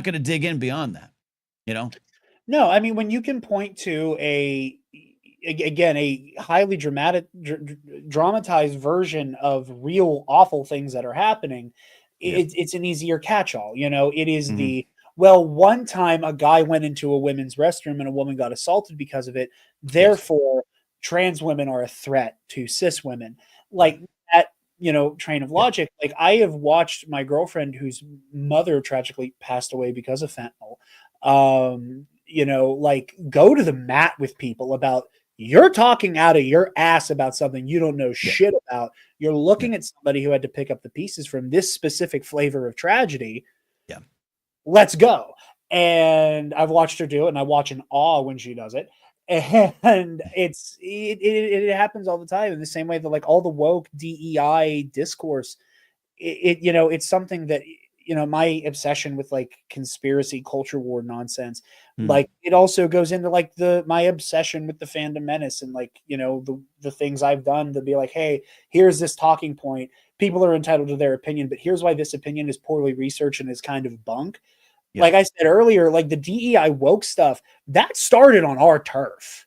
going to dig in beyond that, No, I mean, when you can point to a highly dramatized version of real awful things that are happening, it's an easier catch-all. It is one time a guy went into a women's restroom and a woman got assaulted because of it. Therefore, trans women are a threat to cis women. Like that, train of logic. Like I have watched my girlfriend whose mother tragically passed away because of fentanyl. Like go to the mat with people about you're talking out of your ass about something you don't know shit about. You're looking at somebody who had to pick up the pieces from this specific flavor of tragedy. Yeah. Let's go. And I've watched her do it, and I watch in awe when she does it. And it happens all the time in the same way that like all the woke DEI discourse, it's something that my obsession with like conspiracy culture war nonsense, Hmm. like it also goes into like my obsession with the fandom menace and like, the things I've done to be like, hey, here's this talking point. People are entitled to their opinion, but here's why this opinion is poorly researched and is kind of bunk. Yeah. Like I said earlier, like the DEI woke stuff, that started on our turf.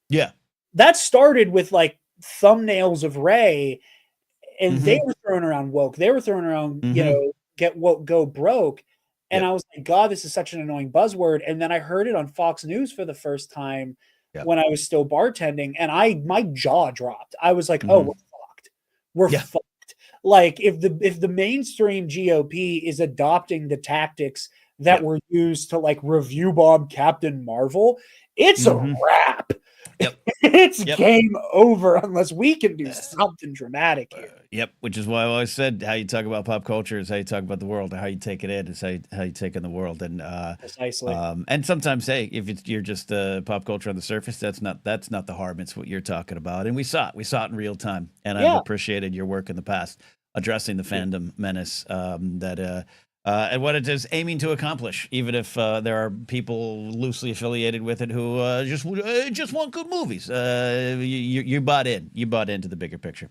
Yeah. That started with like thumbnails of Ray, and they were throwing around woke. They were throwing around, get woke, go broke. And I was like, God, this is such an annoying buzzword. And then I heard it on Fox News for the first time when I was still bartending, and my jaw dropped. I was like, oh, we're fucked. We're fucked. Like if the mainstream GOP is adopting the tactics that were used to like review bomb Captain Marvel, it's a wrap. Yep. It's game over unless we can do something dramatic here. Yep. Which is why I always said how you talk about pop culture is how you talk about the world, and how you take it in is how you take in the world. And precisely. And sometimes, hey, if you're just pop culture on the surface, that's not the harm. It's what you're talking about, and we saw it in real time. And I've appreciated your work in the past addressing the fandom menace and what it is aiming to accomplish, even if there are people loosely affiliated with it who just want good movies. You bought in. You bought into the bigger picture.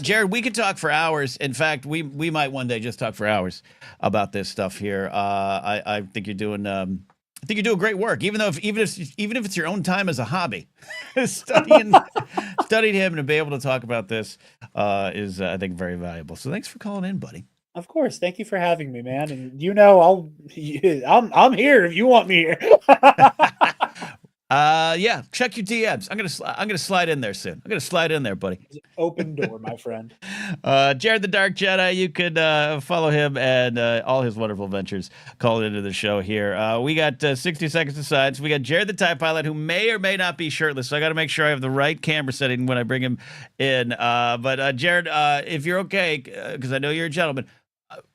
Jared, we could talk for hours. In fact, we might one day just talk for hours about this stuff here. I think you're doing. I think you're doing great work, even if it's your own time as a hobby. studying him and to be able to talk about this is, I think, very valuable. So thanks for calling in, buddy. Of course, thank you for having me, man. And I'm here if you want me here. Yeah, check your DMs. I'm gonna slide in there soon. I'm gonna slide in there, buddy. Open door, my friend. Jared the Dark Jedi. You could follow him and all his wonderful ventures. Call into the show here. We got 60 seconds of science. We got Jared the TIE Pilot, who may or may not be shirtless. So I got to make sure I have the right camera setting when I bring him in. But Jared, if you're okay, because I know you're a gentleman,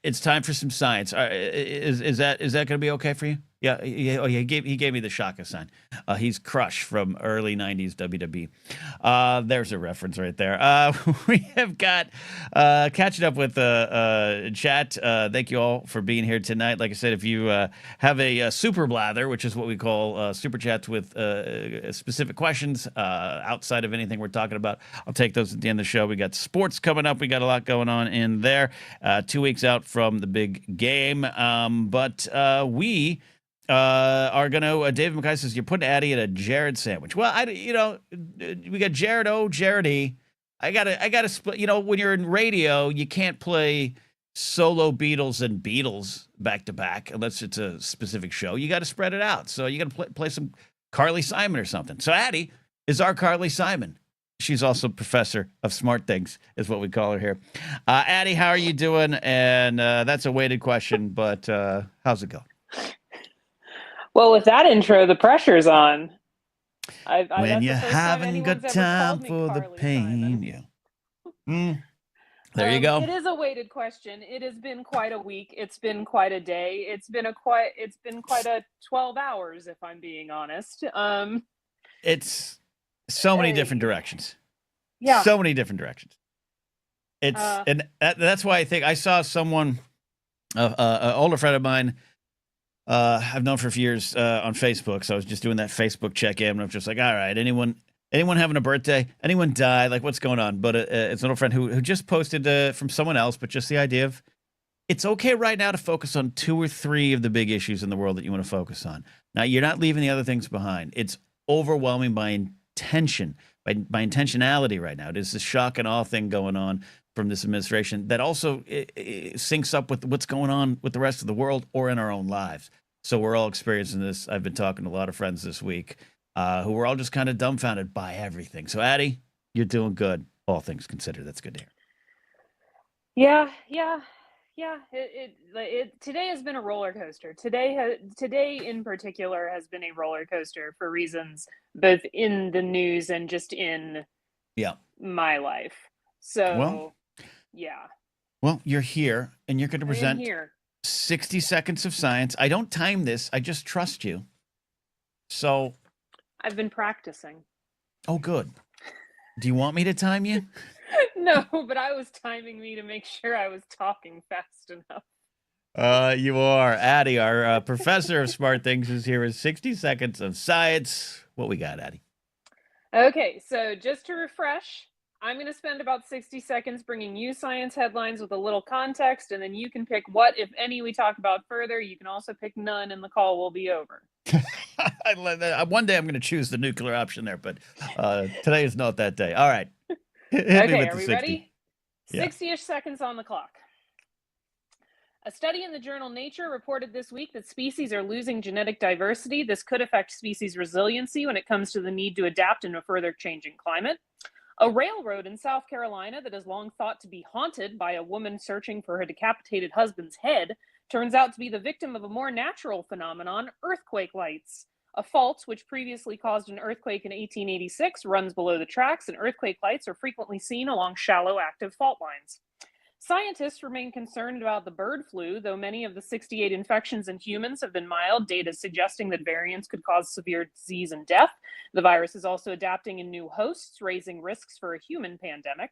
it's time for some science. Is that going to be okay for you? Yeah. He gave me the Shaka sign. He's Crush from early 90s WWE. There's a reference right there. We have got catching up with chat. Thank you all for being here tonight. Like I said, if you have a super blather, which is what we call super chats with specific questions outside of anything we're talking about, I'll take those at the end of the show. We got sports coming up. We got a lot going on in there. 2 weeks out from the big game. But we are gonna. David McKay says you're putting Addie in a Jared sandwich. Well, we got Jared O, Jared E. I gotta split. When you're in radio, you can't play solo Beatles and Beatles back to back unless it's a specific show. You got to spread it out. So you got to play some Carly Simon or something. So Addie is our Carly Simon. She's also professor of smart things, is what we call her here. Addie, how are you doing? And that's a weighted question, but how's it going? Well, with that intro, the pressure's on. When you haven't got time for the pain, There you go. It is a weighted question. It has been quite a week. It's been quite a day. It's been quite a 12 hours, if I'm being honest. It's so many different directions. Yeah. So many different directions. It's and that's why I think I saw someone, an older friend of mine, I've known for a few years on Facebook. So I was just doing that Facebook check-in, and I'm just like, all right, anyone having a birthday? Anyone die? Like, what's going on? But it's an old friend who just posted from someone else, but just the idea of it's okay right now to focus on 2 or 3 of the big issues in the world that you want to focus on. Now, you're not leaving the other things behind. It's overwhelming by intention, by intentionality right now. There's this shock and awe thing going on from this administration that also it syncs up with what's going on with the rest of the world or in our own lives. So we're all experiencing this. I've been talking to a lot of friends this week who were all just kind of dumbfounded by everything. So Addie, you're doing good, all things considered. That's good to hear. Yeah. Today has been a roller coaster. Today in particular has been a roller coaster for reasons both in the news and just in my life. So, Well, you're here, and you're going to present 60 seconds of science. I don't time this. I just trust you. So I've been practicing. Oh, good. Do you want me to time you? No, but I was timing me to make sure I was talking fast enough. You are. Addie, our professor of smart things, is here with 60 seconds of science. What we got, Addie? Okay, so just to refresh, I'm going to spend about 60 seconds bringing you science headlines with a little context, and then you can pick what, if any, we talk about further. You can also pick none, and the call will be over. One day I'm going to choose the nuclear option there, but today is not that day. All right. Okay, are we 60. ready? Yeah. 60-ish seconds on the clock. A study in the journal Nature reported this week that species are losing genetic diversity. This could affect species resiliency when it comes to the need to adapt in a further changing climate. A railroad in South Carolina that is long thought to be haunted by a woman searching for her decapitated husband's head turns out to be the victim of a more natural phenomenon, earthquake lights. A fault, which previously caused an earthquake in 1886, runs below the tracks, and earthquake lights are frequently seen along shallow, active fault lines. Scientists remain concerned about the bird flu, though many of the 68 infections in humans have been mild, data suggesting that variants could cause severe disease and death. The virus is also adapting in new hosts, raising risks for a human pandemic.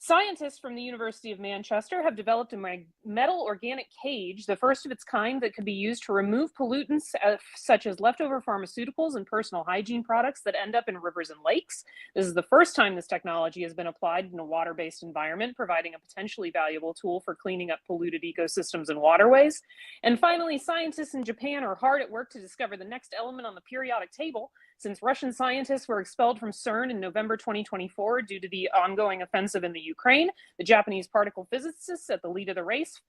Scientists from the University of Manchester have developed a metal organic cage, the first of its kind that could be used to remove pollutants such as leftover pharmaceuticals and personal hygiene products that end up in rivers and lakes. This is the first time this technology has been applied in a water-based environment, providing a potentially valuable tool for cleaning up polluted ecosystems and waterways. And finally, scientists in Japan are hard at work to discover the next element on the periodic table. Since Russian scientists were expelled from CERN in November 2024 due to the ongoing offensive in the Ukraine, the Japanese particle physicists at the lead of the race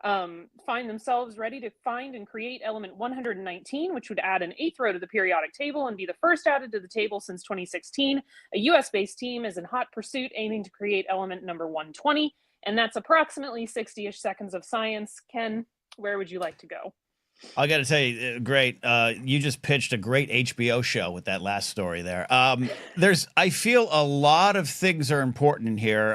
find themselves ready to find and create element 119, which would add an eighth row to the periodic table and be the first added to the table since 2016. A US-based team is in hot pursuit, aiming to create element number 120, and that's approximately 60-ish seconds of science. Ken, where would you like to go? I got to tell you, great. You just pitched a great HBO show with that last story there. I feel a lot of things are important in here.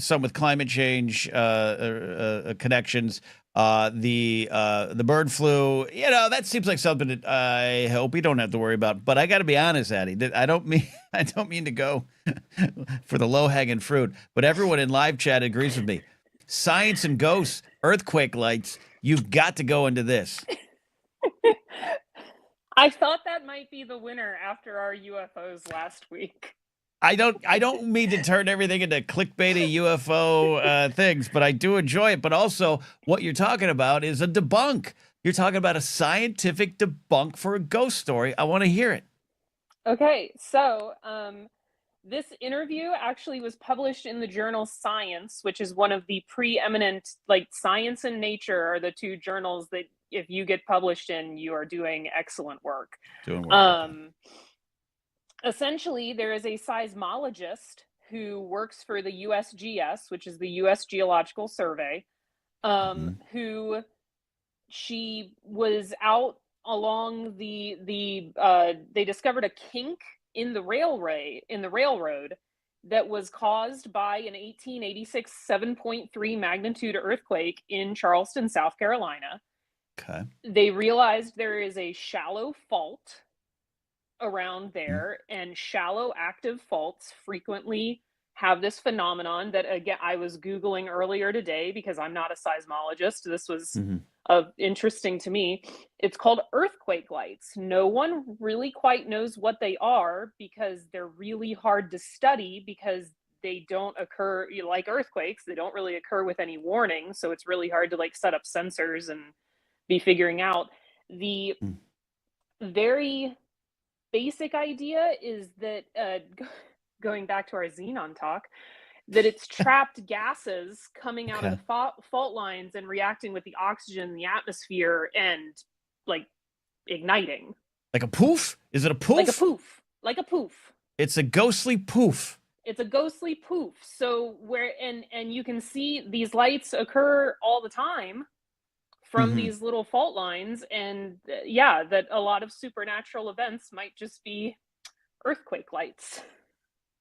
Some with climate change connections. The bird flu. You know, that seems like something that I hope we don't have to worry about. But I got to be honest, Addie. I don't mean to go for the low hanging fruit. But everyone in live chat agrees with me. Science and ghosts, earthquake lights. You've got to go into this. I thought that might be the winner after our UFOs last week. I don't mean to turn everything into clickbaity UFO things, but I do enjoy it. But also, what you're talking about is a debunk. You're talking about a scientific debunk for a ghost story. I want to hear it. Okay, so this interview actually was published in the journal Science, which is one of the preeminent, like Science and Nature are the two journals that if you get published in, you are doing excellent work. Essentially, there is a seismologist who works for the USGS, which is the US Geological Survey, who she was out along they discovered a kink in the railroad that was caused by an 1886 7.3 magnitude earthquake in Charleston, South Carolina. Okay. They realized there is a shallow fault around there, and shallow active faults frequently have this phenomenon that, again, I was Googling earlier today because I'm not a seismologist. This was interesting to me. It's called earthquake lights. No one really quite knows what they are because they're really hard to study because they don't occur, like earthquakes, they don't really occur with any warning. So it's really hard to like set up sensors and be figuring out. The very basic idea is that going back to our xenon talk, that it's trapped gases coming out of the fault lines and reacting with the oxygen in the atmosphere and like igniting. Like a poof? Is it a poof? Like a poof. It's a ghostly poof. It's a ghostly poof. So and you can see these lights occur all the time from these little fault lines, and that a lot of supernatural events might just be earthquake lights.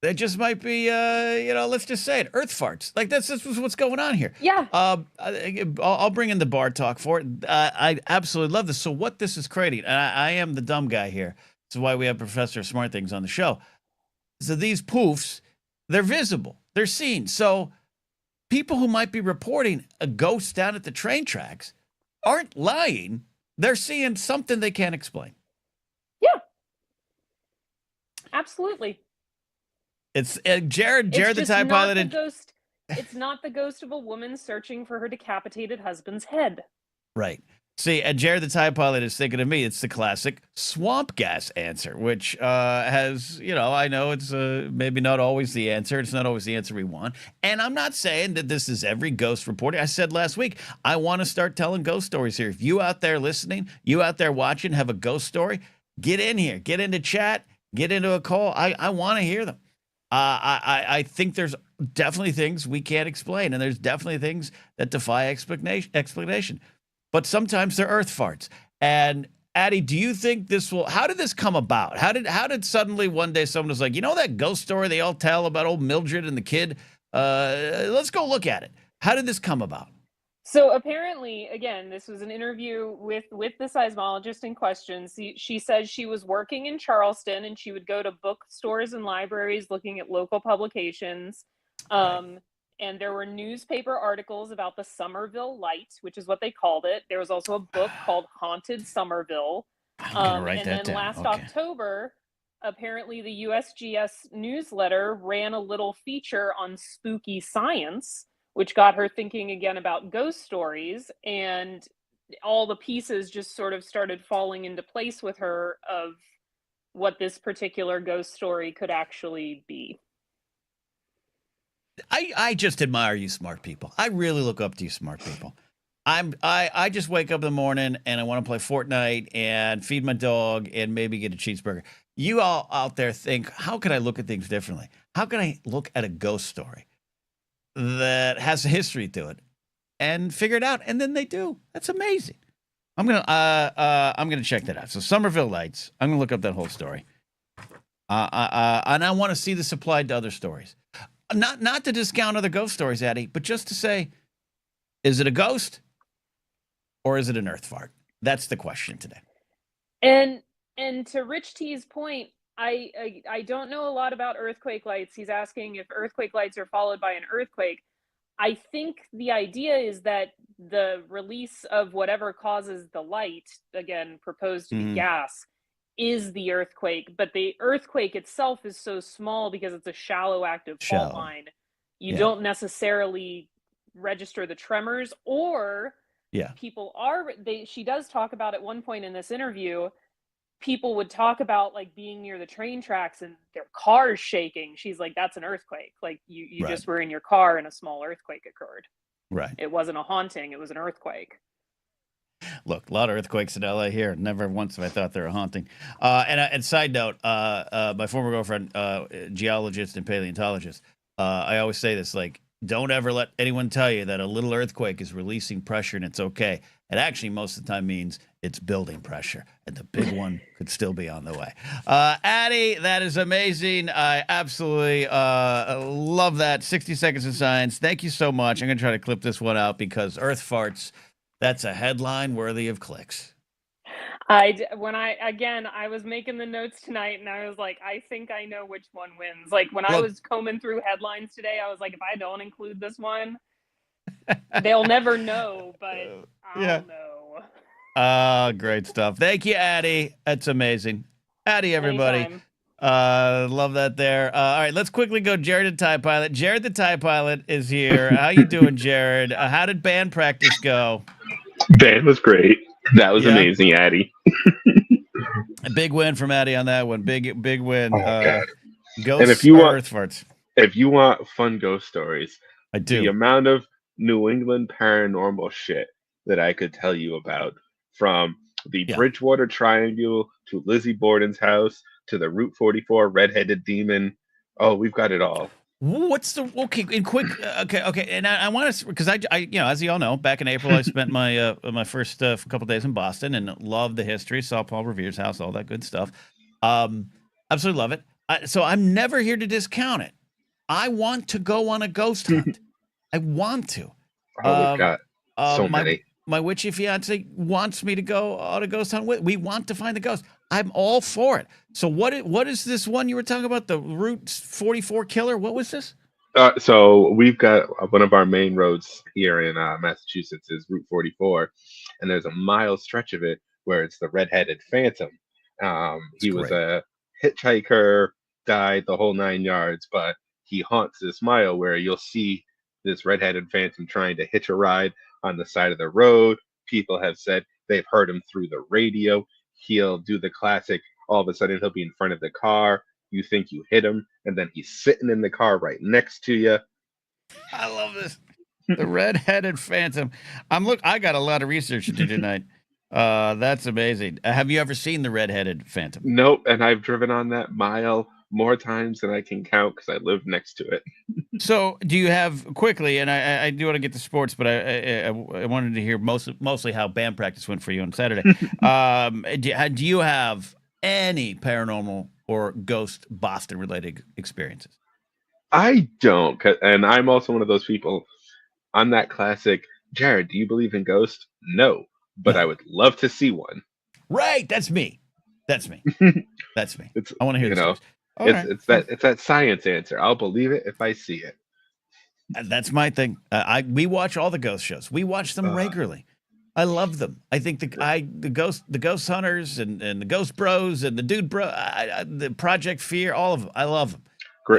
That just might be, let's just say it, earth farts. Like that's what's going on here. Yeah. I'll bring in the bar talk for it. I absolutely love this. So what this is creating, and I am the dumb guy here. This is why we have Professor Smart Things on the show. So these poofs, they're visible. They're seen. So people who might be reporting a ghost down at the train tracks aren't lying. They're seeing something they can't explain. Yeah. Absolutely. It's Jared the TIE pilot. It's not the ghost of a woman searching for her decapitated husband's head. Right. See, and Jared the TIE pilot is thinking of me. It's the classic swamp gas answer, which has, I know it's maybe not always the answer. It's not always the answer we want. And I'm not saying that this is every ghost reporting. I said last week, I want to start telling ghost stories here. If you out there listening, you out there watching, have a ghost story, get in here, get into chat, get into a call. I want to hear them. I think there's definitely things we can't explain, and there's definitely things that defy explanation. But sometimes they're earth farts. And Addie, do you think how did this come about? How did suddenly one day someone was like, that ghost story they all tell about old Mildred and the kid? Let's go look at it. How did this come about? So apparently, again, this was an interview with the seismologist in question. She said she was working in Charleston and she would go to bookstores and libraries looking at local publications. Right. And there were newspaper articles about the Somerville Light, which is what they called it. There was also a book called Haunted Somerville. I'm going to write that down. Last October, apparently the USGS newsletter ran a little feature on spooky science, which got her thinking again about ghost stories. And all the pieces just sort of started falling into place with her of what this particular ghost story could actually be. I just admire you smart people. I really look up to you smart people. I just wake up in the morning and I want to play Fortnite and feed my dog and maybe get a cheeseburger. You all out there think, how can I look at things differently? How can I look at a ghost story that has a history to it and figure it out? And then they do. That's amazing. I'm gonna check that out. So Somerville Lights. I'm gonna look up that whole story. And I want to see this applied to other stories. Not to discount other ghost stories, Addie, but just to say, is it a ghost or is it an earth fart? That's the question today. And to Rich T's point, I don't know a lot about earthquake lights. He's asking if earthquake lights are followed by an earthquake. I think the idea is that the release of whatever causes the light, again, proposed to be gas, is the earthquake, but the earthquake itself is so small because it's a shallow active fault line. You don't necessarily register the tremors, or people she does talk about at one point in this interview, people would talk about like being near the train tracks and their cars shaking. She's like, that's an earthquake. Like you just were in your car and a small earthquake occurred. Right. It wasn't a haunting, it was an earthquake. Look, a lot of earthquakes in LA here. Never once have I thought they were haunting. And side note, my former girlfriend, geologist and paleontologist, I always say this, like, don't ever let anyone tell you that a little earthquake is releasing pressure and it's okay. It actually most of the time means it's building pressure, and the big one could still be on the way. Addie, that is amazing. I absolutely love that. 60 Seconds of Science. Thank you so much. I'm going to try to clip this one out because earth farts, that's a headline worthy of clicks. I was making the notes tonight and I was like, I think I know which one wins. Like I was combing through headlines today, I was like, if I don't include this one, they'll never know, but I'll know. Great stuff. Thank you, Addie. That's amazing. Addie, everybody. Anytime. Love that there. All right, let's quickly go. Jared the TIE Pilot. Jared the TIE Pilot is here. How you doing, Jared? How did band practice go? Band was great. That was amazing, Addie. A big win from Addie on that one. Big win. Ghosts and if you want earth farts. If you want fun ghost stories, I do. The amount of New England paranormal shit that I could tell you about, from the Bridgewater Triangle to Lizzie Borden's house to the Route 44 redheaded demon. Oh, we've got it all. What's the okay? And I want to, because I as you all know, back in April I spent my my first couple days in Boston and loved the history, saw Paul Revere's house, all that good stuff. Absolutely love it. So I'm never here to discount it. I want to go on a ghost hunt. I want to. Oh, we've got so many. My witchy fiance wants me to go on a ghost hunt. We want to find the ghost. I'm all for it. So what is this one you were talking about? The Route 44 killer? What was this? So we've got one of our main roads here in Massachusetts is Route 44, and there's a mile stretch of it where it's the red-headed phantom. It's He was great. a hitchhiker, died the whole 9 yards, but he haunts this mile where you'll see this red-headed phantom trying to hitch a ride on the side of the road. People have said they've heard him through the radio. He'll do the classic, all of a sudden he'll be in front of the car. You think you hit him, and then he's sitting in the car right next to you. I love this. The red-headed phantom. I got a lot of research to do tonight. That's amazing. Have you ever seen the red-headed phantom? Nope, and I've driven on that mile more times than I can count because I live next to it. So, do you have quickly? And I do want to get to sports, but I wanted to hear mostly how band practice went for you on Saturday. Do you have any paranormal or ghost Boston related experiences? I don't, and I'm also one of those people. I'm that classic. Jared, do you believe in ghosts? No, but No. I would love to see one. Right, that's me. That's me. That's me. It's I want to hear you this. know, Right. it's that science answer. I'll believe it if I see it. That's my thing. We watch all the ghost shows. We watch them regularly. I love them. I think the ghost hunters and the ghost bros and the dude bro, the Project Fear, all of them. I love them.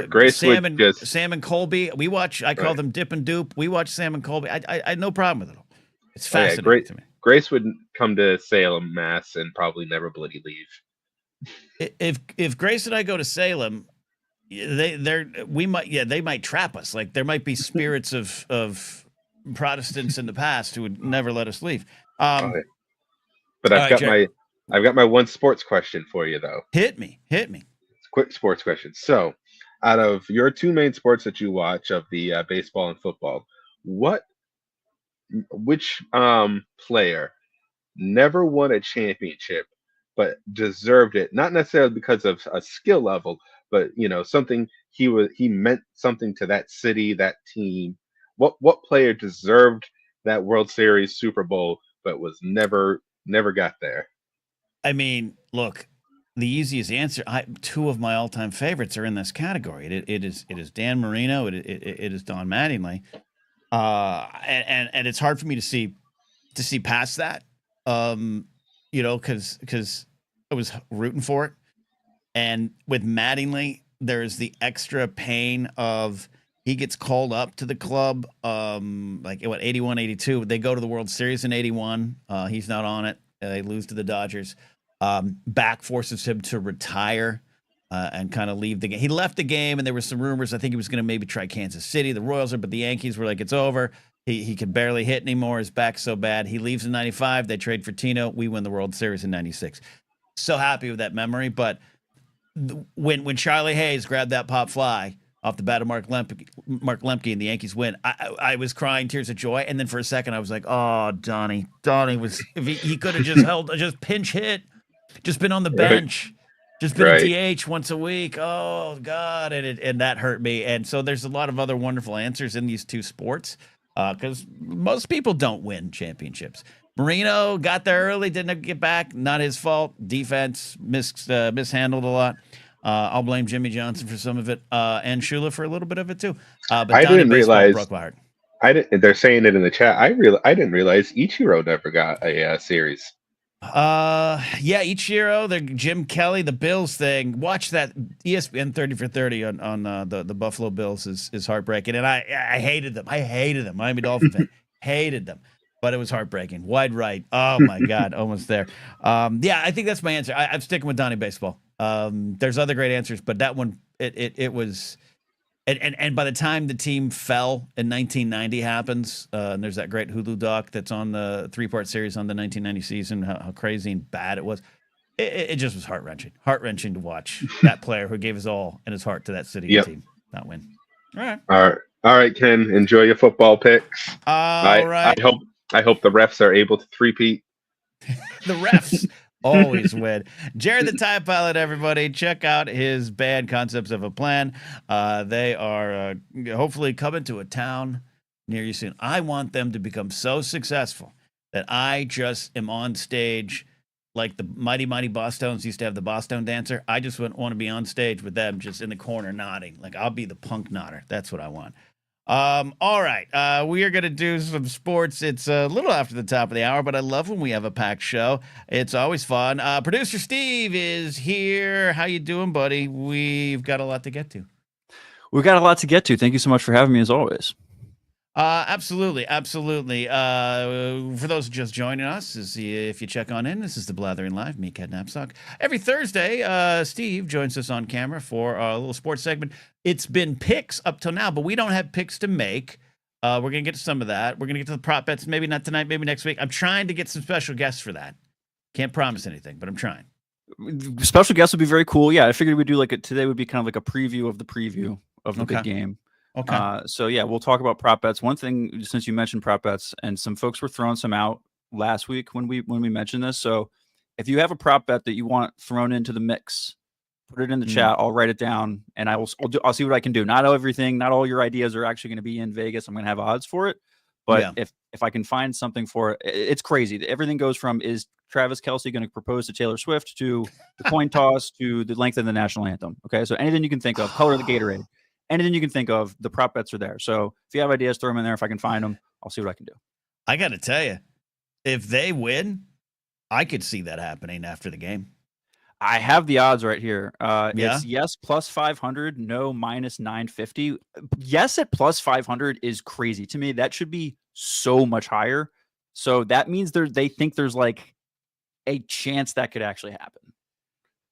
Grace Sam would and just Sam and Colby. We watch. I call right. them Dip and Dupe. We watch Sam and Colby. I had no problem with it all. It's Oh, yeah, fascinating to me. Grace would come to Salem, Mass, and probably never bloody leave. If Grace and I go to Salem, they might trap us. Like there might be spirits of Protestants in the past who would never let us leave. Okay. But I've got my one sports question for you though. Hit me. Quick sports question. So, out of your two main sports that you watch of the baseball and football, which player never won a championship but deserved it? Not necessarily because of a skill level, but something he meant something to that city, that team. What player deserved that World Series Super Bowl but was never got there? I mean, look, the easiest answer. Two of my all-time favorites are in this category. It is Dan Marino. It is Don Mattingly. And it's hard for me to see past that. Because I was rooting for it, and with Mattingly, there's the extra pain of he gets called up to the club. 81, 82. They go to the World Series in 81. He's not on it. They lose to the Dodgers. Back forces him to retire and kind of leave the game. He left the game, and there were some rumors. I think he was going to maybe try Kansas City. The Royals but the Yankees were like, it's over. He could barely hit anymore. His back's so bad. He leaves in 95. They trade for Tino. We win the World Series in 96. So happy with that memory. But when Charlie Hayes grabbed that pop fly off the bat of Mark Lemke and the Yankees win, I was crying tears of joy. And then for a second, I was like, oh, Donnie was, if he could have just pinch hit, just been on the bench, just been a DH once a week. Oh, God. And that hurt me. And so there's a lot of other wonderful answers in these two sports because most people don't win championships. Marino got there early, didn't get back. Not his fault. Defense mishandled a lot. I'll blame Jimmy Johnson for some of it, and Shula for a little bit of it too. But I didn't realize broke my heart. They're saying it in the chat. I didn't realize Ichiro never got a series. Yeah, Ichiro, the Jim Kelly, the Bills thing. Watch that ESPN 30 for 30 on the Buffalo Bills is heartbreaking, and I hated them. Miami Dolphin fan, hated them. But it was heartbreaking. Wide right. Oh my God, almost there. Yeah, I think that's my answer. I'm sticking with Donnie Baseball. There's other great answers, but that one, it was, and by the time the team fell in 1990 happens, and there's that great Hulu doc that's on the 3-part series on the 1990 season, how crazy and bad it was. It just was heart-wrenching to watch that player who gave his all and his heart to that city and team not win. All right, Ken. Enjoy your football picks. All right. I hope the refs are able to three-peat. The refs always win. Jared the Time Pilot, everybody. Check out his band, Concepts of a Plan. They are hopefully coming to a town near you soon. I want them to become so successful that I just am on stage like the Mighty Mighty Bosstones used to have the Bosstone dancer. I just want to be on stage with them, just in the corner nodding. Like, I'll be the punk nodder. That's what I want. All right. We are going to do some sports. It's a little after the top of the hour, but I love when we have a packed show. It's always fun. Producer Steve is here. How you doing, buddy? We've got a lot to get to. We've got a lot to get to. Thank you so much for having me, as always. Absolutely. For those just joining us, if you check on in, this is the Blathering Live, me, Cat Napzok. Every Thursday, Steve joins us on camera for a little sports segment. It's been picks up till now, but we don't have picks to make. We're going to get to some of that. We're going to get to the prop bets, maybe not tonight, maybe next week. I'm trying to get some special guests for that. Can't promise anything, but I'm trying. Special guests would be very cool. Yeah, I figured we'd do today would be kind of like a preview of the big game. Okay. So yeah, we'll talk about prop bets. One thing, since you mentioned prop bets, and some folks were throwing some out last week when we mentioned this. So if you have a prop bet that you want thrown into the mix, put it in the chat. I'll write it down, and I'll see what I can do. Not everything, not all your ideas are actually going to be in Vegas. I'm going to have odds for it, but if I can find something for it, it's crazy. Everything goes from, is Travis Kelce going to propose to Taylor Swift, to the coin toss, to the length of the national anthem. Okay, so anything you can think of, color of the Gatorade. Anything you can think of, the prop bets are there. So if you have ideas, throw them in there. If I can find them, I'll see what I can do. I got to tell you, if they win, I could see that happening after the game. I have the odds right here. It's yes plus 500, no minus 950. Yes at plus 500 is crazy to me. That should be so much higher. So that means they think there's like a chance that could actually happen.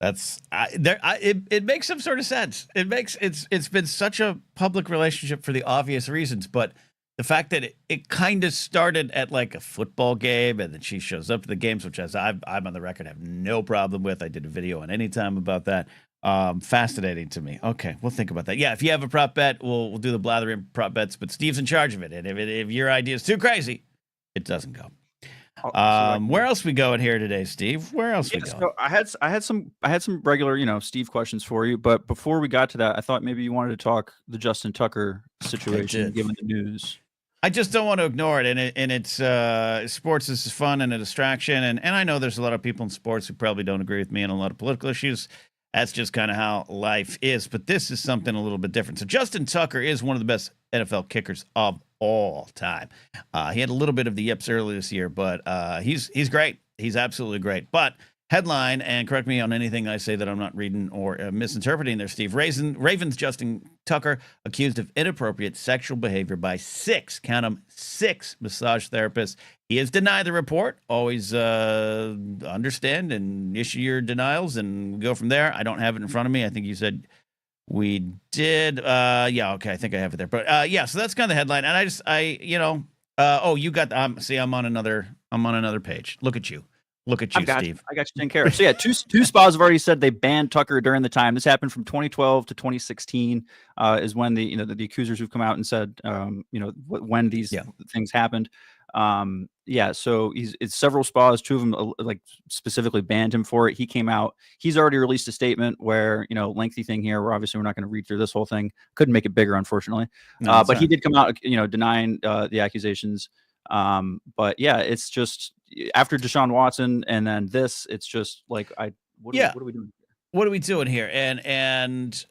It makes some sort of sense. It's been such a public relationship for the obvious reasons, but the fact that it kind of started at like a football game, and then she shows up to the games, which I'm on the record have no problem with. I did a video on Anytime about that. Fascinating to me. Okay, we'll think about that. Yeah, if you have a prop bet, we'll do the Blathering prop bets, but Steve's in charge of it, and if your idea is too crazy, it doesn't go. Where else we going here today, Steve? Where else we going? So I had some regular, Steve questions for you, but before we got to that, I thought maybe you wanted to talk the Justin Tucker situation, given the news. I just don't want to ignore it, and it's sports is fun and a distraction, and I know there's a lot of people in sports who probably don't agree with me on a lot of political issues. That's just kind of how life is, but this is something a little bit different. So Justin Tucker is one of the best NFL kickers of all time. He had a little bit of the yips earlier this year, but he's great. He's absolutely great. But headline, and correct me on anything I say that I'm not reading or misinterpreting there, Steve. Ravens Justin Tucker accused of inappropriate sexual behavior by 6 massage therapists. He has denied the report. Always understand and issue your denials and go from there. I don't have it in front of me. I think you said we did. Okay. I think I have it there. But so that's kind of the headline. And you got. See, I'm on another page. Look at you, Steve. I got you taken care of. So yeah, two spas have already said they banned Tucker during the time. This happened from 2012 to 2016. Is when the accusers who've come out and said when these things happened. So it's several spas, 2 of them specifically banned him for it. He came out, he's already released a statement where, lengthy thing here, where obviously we're not going to read through this whole thing. Couldn't make it bigger, unfortunately. But he did come out, denying the accusations. But yeah, it's just after Deshaun Watson and then this, it's just like, what are we doing here? What are we doing here? And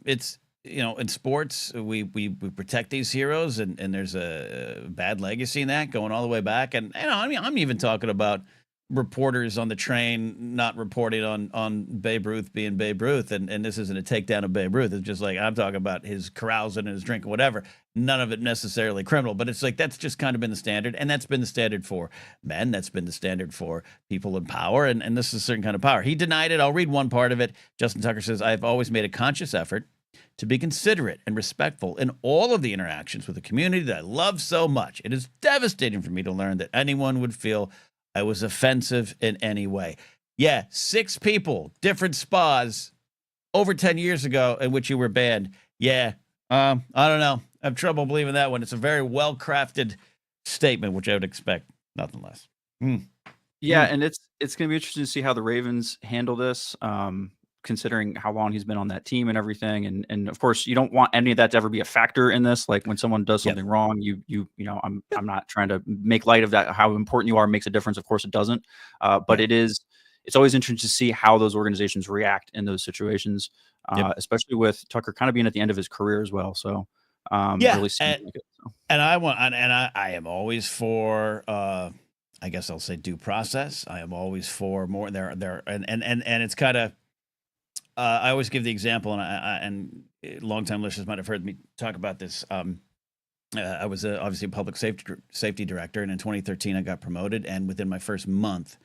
it's, in sports, we protect these heroes, and there's a bad legacy in that going all the way back. And I'm even talking about reporters on the train not reporting on Babe Ruth being Babe Ruth, and this isn't a takedown of Babe Ruth. It's just like I'm talking about his carousing and his drinking, whatever. None of it necessarily criminal, but it's like that's just kind of been the standard, and that's been the standard for men. That's been the standard for people in power, and this is a certain kind of power. He denied it. I'll read one part of it. Justin Tucker says, "I've always made a conscious effort to be considerate and respectful in all of the interactions with the community that I love so much. It is devastating for me to learn that anyone would feel I was offensive in any way." Yeah, 6 people, different spas, over 10 years ago in which you were banned. Yeah, I don't know. I have trouble believing that one. It's a very well-crafted statement, which I would expect nothing less. Yeah, and it's going to be interesting to see how the Ravens handle this. considering how long he's been on that team and everything. And of course, you don't want any of that to ever be a factor in this. Like when someone does something wrong, you know, I'm not trying to make light of that. How important you are makes a difference. Of course, it doesn't. But it's always interesting to see how those organizations react in those situations, especially with Tucker kind of being at the end of his career as well. So really and I am always for I guess I'll say due process. I am always for more there and it's kind of I always give the example, and longtime listeners might have heard me talk about this. I was obviously a public safety director, and in 2013 I got promoted, and within my first month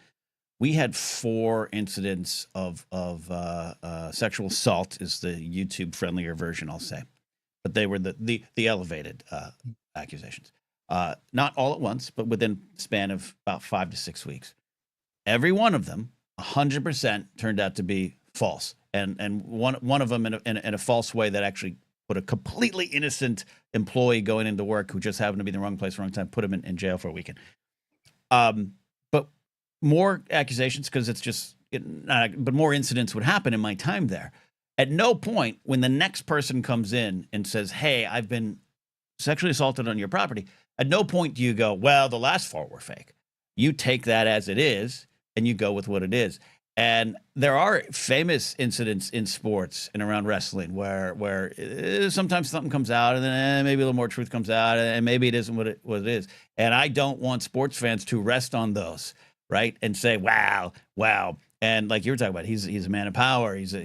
we had 4 incidents of sexual assault, is the YouTube friendlier version, I'll say, but they were the elevated accusations. Not all at once, but within a span of about 5 to 6 weeks. Every one of them, 100% turned out to be false, and one of them in a false way that actually put a completely innocent employee going into work who just happened to be in the wrong place, wrong time, put him in jail for a weekend. But more accusations, because it's just, but more incidents would happen in my time there. At no point when the next person comes in and says, "Hey, I've been sexually assaulted on your property," at no point do you go, "Well, the last 4 were fake." You take that as it is and you go with what it is. And there are famous incidents in sports and around wrestling where sometimes something comes out and then maybe a little more truth comes out and maybe it isn't what it is. And I don't want sports fans to rest on those, right? And say, wow. And like you were talking about, he's a man of power. He's a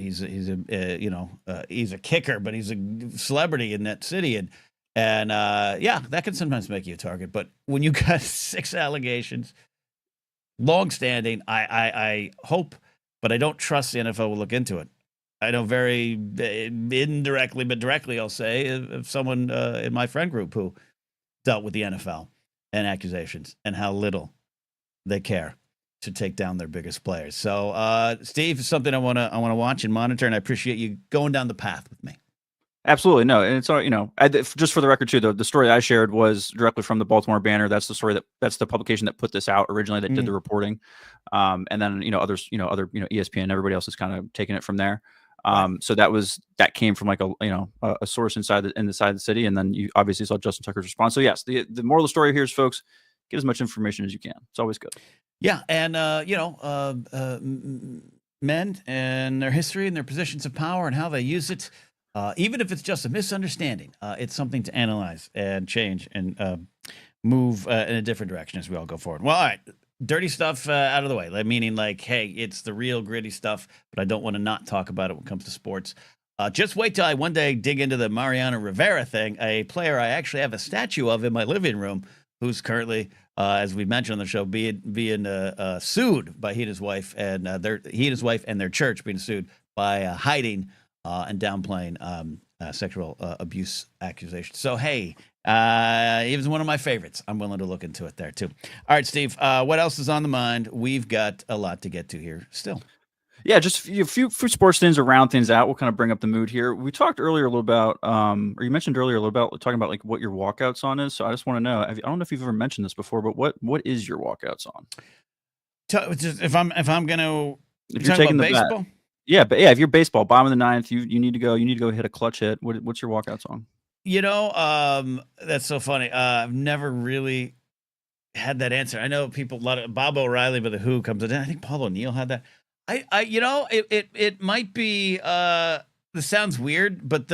kicker, but he's a celebrity in that city. And that can sometimes make you a target. But when you got 6 allegations, long-standing, I hope, but I don't trust the NFL will look into it. I know very indirectly, but directly, I'll say, of someone in my friend group who dealt with the NFL and accusations and how little they care to take down their biggest players. So, Steve, is something I want to watch and monitor, and I appreciate you going down the path with me. Absolutely. No. And it's all, just for the record too, the story I shared was directly from the Baltimore Banner. That's the story that's the publication that put this out originally, that did the reporting. And then, others, ESPN, everybody else is kind of taking it from there. So that came from like a source inside the city. And then you obviously saw Justin Tucker's response. So yes, the moral of the story here is, folks, get as much information as you can. It's always good. Yeah. And, men and their history and their positions of power and how they use it. Even if it's just a misunderstanding, it's something to analyze and change and move in a different direction as we all go forward. Well, all right, dirty stuff out of the way, meaning like, hey, it's the real gritty stuff, but I don't want to not talk about it when it comes to sports. Just wait till I one day dig into the Mariano Rivera thing, a player I actually have a statue of in my living room, who's currently, as we mentioned on the show, being sued by he and his wife and their church being sued by hiding and downplaying sexual abuse accusations. So, hey, he was one of my favorites. I'm willing to look into it there, too. All right, Steve, what else is on the mind? We've got a lot to get to here still. Yeah, just a few sports things to round things out. We'll kind of bring up the mood here. We talked earlier a little about, or you mentioned earlier a little about talking about like what your walkout song is. So I just want to know, I don't know if you've ever mentioned this before, but what is your walkout song? If I'm gonna, if you're taking the baseball. Bet. Yeah, but if you're baseball, bottom of the ninth, you need to go hit a clutch hit. What's your walkout song? That's so funny. I've never really had that answer. I know people, a lot of Bob O'Reilly by the Who comes in. I think Paul O'Neill had that. It might be. This sounds weird, but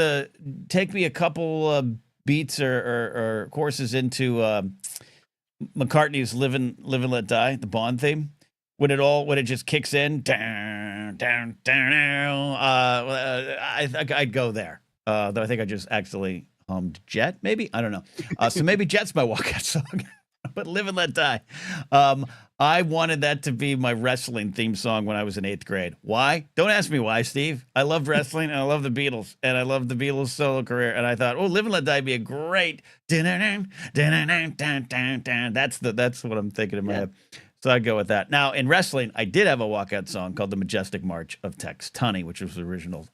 take me a couple beats or courses into McCartney's "Live and Let Die," the Bond theme. When it just kicks in, down. I think I'd go there. Though I think I just actually hummed Jet, maybe, I don't know. So maybe Jet's my walkout song. But "Live and Let Die." I wanted that to be my wrestling theme song when I was in 8th grade. Why? Don't ask me why, Steve. I love wrestling and I love the Beatles and I love the Beatles solo career. And I thought, "Live and Let Die" be a great. That's what I'm thinking in my head. So I'd go with that. Now, in wrestling, I did have a walkout song called "The Majestic March of Tex Tunney," which was the original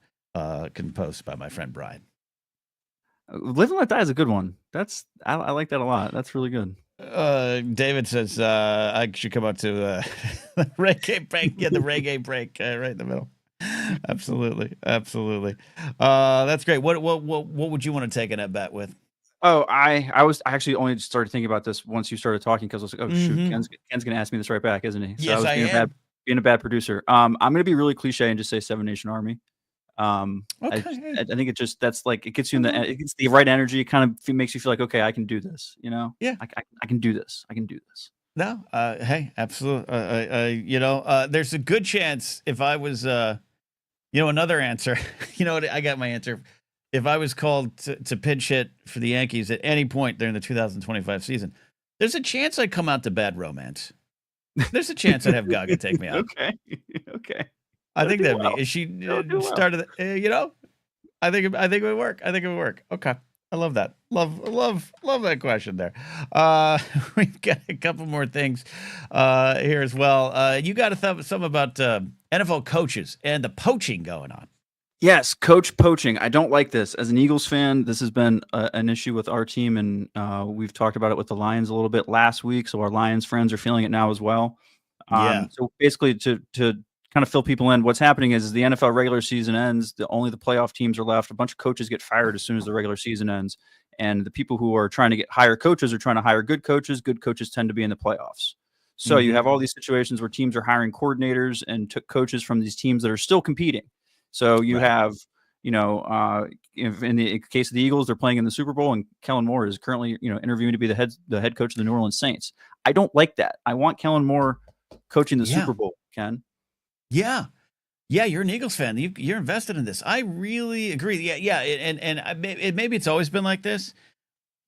composed by my friend Brian. "Live and Let Die" is a good one. I like that a lot. That's really good. David says I should come out to the reggae break. Yeah, the reggae break right in the middle. Absolutely. That's great. What would you want to take in that bet with? Oh, I actually only started thinking about this once you started talking because I was like, oh shoot, Ken's gonna ask me this right back, isn't he? So Yes, I was being a bad producer. I'm gonna be really cliche and just say Seven Nation Army. Okay. I think that's like it gets you it gets the right energy. It kind of makes you feel like, okay, I can do this. Yeah. I can do this. I can do this. No, hey, absolutely. There's a good chance if I was, another answer. You know what? I got my answer. If I was called to pinch hit for the Yankees at any point during the 2025 season, there's a chance I'd come out to Bad Romance. There's a chance I'd have Gaga take me out. Okay. I think that'd be. Is she started? I think it would work. Okay. I love that. Love that question there. We've got a couple more things here as well. You got something about NFL coaches and the poaching going on. Yes, coach poaching. I don't like this. As an Eagles fan, this has been an issue with our team, and we've talked about it with the Lions a little bit last week, so our Lions friends are feeling it now as well. So basically, to kind of fill people in, what's happening is the NFL regular season ends, only the playoff teams are left. A bunch of coaches get fired as soon as the regular season ends, and the people who are trying to hire coaches are trying to hire good coaches. Good coaches tend to be in the playoffs. So you have all these situations where teams are hiring coordinators and took coaches from these teams that are still competing. So you have, in the case of the Eagles, they're playing in the Super Bowl, and Kellen Moore is currently, interviewing to be the head coach of the New Orleans Saints. I don't like that. I want Kellen Moore coaching the Super Bowl, Ken. Yeah, you're an Eagles fan. You're invested in this. I really agree. Yeah, and maybe it's always been like this,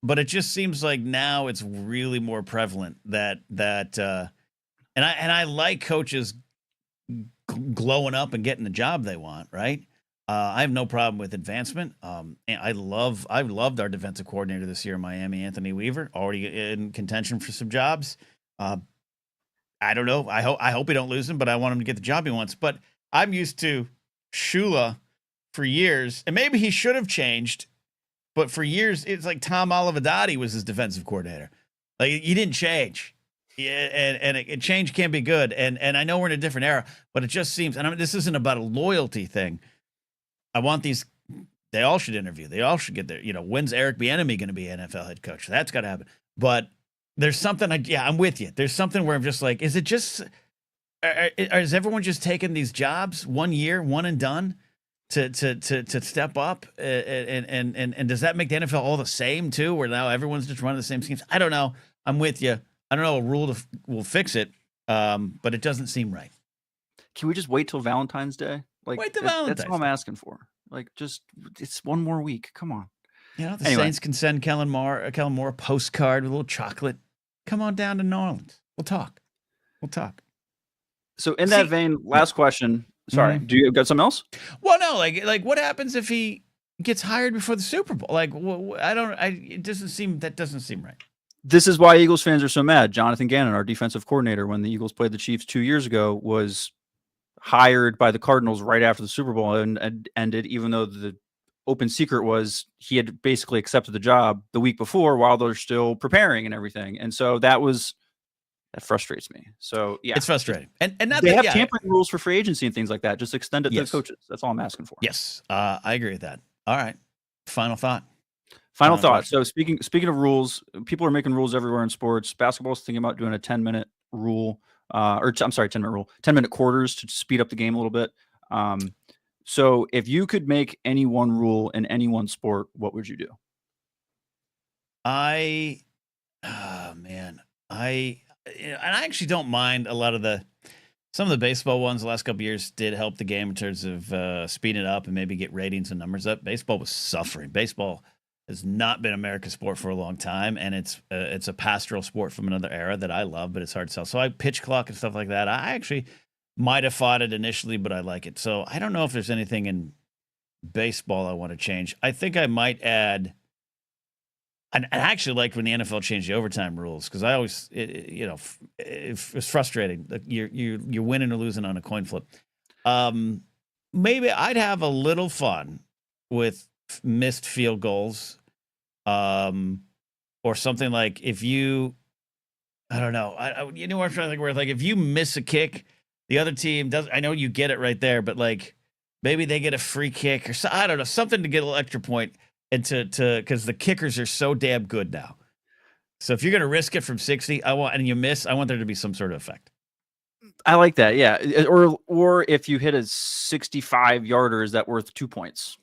but it just seems like now it's really more prevalent that and I like coaches glowing up and getting the job they want, right? I have no problem with advancement. And I loved our defensive coordinator this year in Miami, Anthony Weaver, already in contention for some jobs. I don't know. I hope we don't lose him, but I want him to get the job he wants. But I'm used to Shula for years, and maybe he should have changed. But for years, it's like Tom Olivadotti was his defensive coordinator. Like, he didn't change. Yeah, and change can be good. And I know we're in a different era, but it just seems, and this isn't about a loyalty thing. I want they all should interview. They all should get there. When's Eric Bieniemy going to be NFL head coach? That's got to happen. But there's something, I'm with you. There's something where I'm just like, is it just, is everyone just taking these jobs 1 year, one and done to step up? And does that make the NFL all the same too, where now everyone's just running the same schemes? I don't know. I'm with you. I don't know a rule will fix it, but it doesn't seem right. Can we just wait till Valentine's Day? Wait till Valentine's That's all I'm asking for. It's one more week. Come on. The Saints can send Kellen Moore a postcard with a little chocolate. Come on down to New Orleans. We'll talk. So in that vein, last question. Sorry, do you got something else? Well, no. Like what happens if he gets hired before the Super Bowl? It doesn't seem right. This is why Eagles fans are so mad. Jonathan Gannon, our defensive coordinator, when the Eagles played the Chiefs 2 years ago, was hired by the Cardinals right after the Super Bowl and ended, even though the open secret was he had basically accepted the job the week before while they're still preparing and everything. And so that frustrates me. So yeah, it's frustrating. And not they have tampering rules for free agency and things like that. Just extend it to the coaches. That's all I'm asking for. Yes, I agree with that. All right. Final thought. So speaking of rules, people are making rules everywhere in sports. Basketball is thinking about doing a 10-minute rule, 10-minute quarters to speed up the game a little bit. So if you could make any one rule in any one sport, what would you do? I actually don't mind a lot of some of the baseball ones the last couple of years did help the game in terms of speeding it up and maybe get ratings and numbers up. Baseball was suffering. Baseball has not been America's sport for a long time, and it's a pastoral sport from another era that I love, but it's hard to sell. So pitch clock and stuff like that, I actually might have fought it initially, but I like it. So I don't know if there's anything in baseball I want to change. I think I might add, and I actually liked when the NFL changed the overtime rules, because I always, it's frustrating. You're winning or losing on a coin flip. Maybe I'd have a little fun with missed field goals, or something like if you, I don't know, you know what I'm trying to think, where if you miss a kick, the other team does. I know you get it right there, but Maybe they get a free kick or so, I don't know, something to get a little extra point and to because the kickers are so damn good now. So if you're going to risk it from 60, and you miss, I want there to be some sort of effect. I like that. Yeah. Or if you hit a 65 yarder, is that worth 2 points?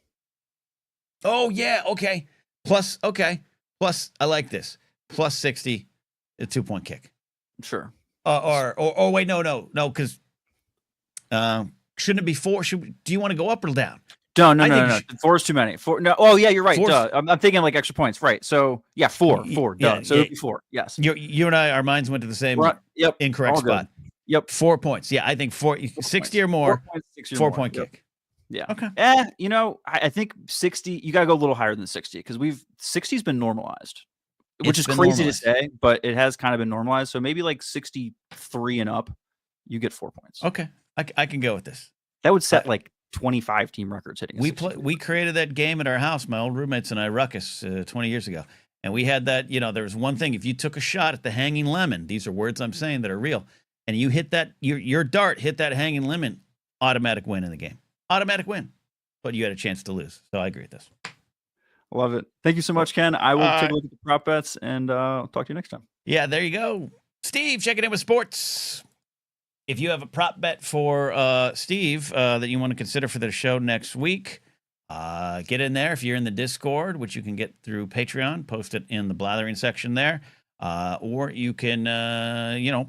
Oh yeah. Okay. Plus, I like this. Plus 60, a 2-point kick. Sure. Or wait, no. Cause, shouldn't it be 4? Do you want to go up or down? No. 4 is too many. 4. No. Oh yeah, you're right. Duh. I'm thinking like extra points. Right. So yeah, 4. Duh. Yeah, so it'd be 4. Yes. You and I, our minds went to the same incorrect spot. Yep. 4 points. Yeah. I think 60 or more. 4-point kick. Yeah. Okay. I think 60, you got to go a little higher than 60 because 60's been normalized, which is crazy to say, but it has kind of been normalized. So maybe like 63 and up, you get 4 points. Okay. I can go with this. That would set like 25 team records hitting. We created that game at our house, my old roommates and I, Ruckus, 20 years ago. And we had that, there was one thing. If you took a shot at the hanging lemon, these are words I'm saying that are real, and you hit that, your dart hit that hanging lemon, automatic win in the game. Automatic win. But you had a chance to lose. So I agree with this. Love it. Thank you so much, Ken. I will take a look at the prop bets and talk to you next time. Yeah, there you go. Steve, checking in with sports. If you have a prop bet for Steve that you want to consider for the show next week, get in there. If you're in the Discord, which you can get through Patreon, post it in the Blathering section there. Or you can,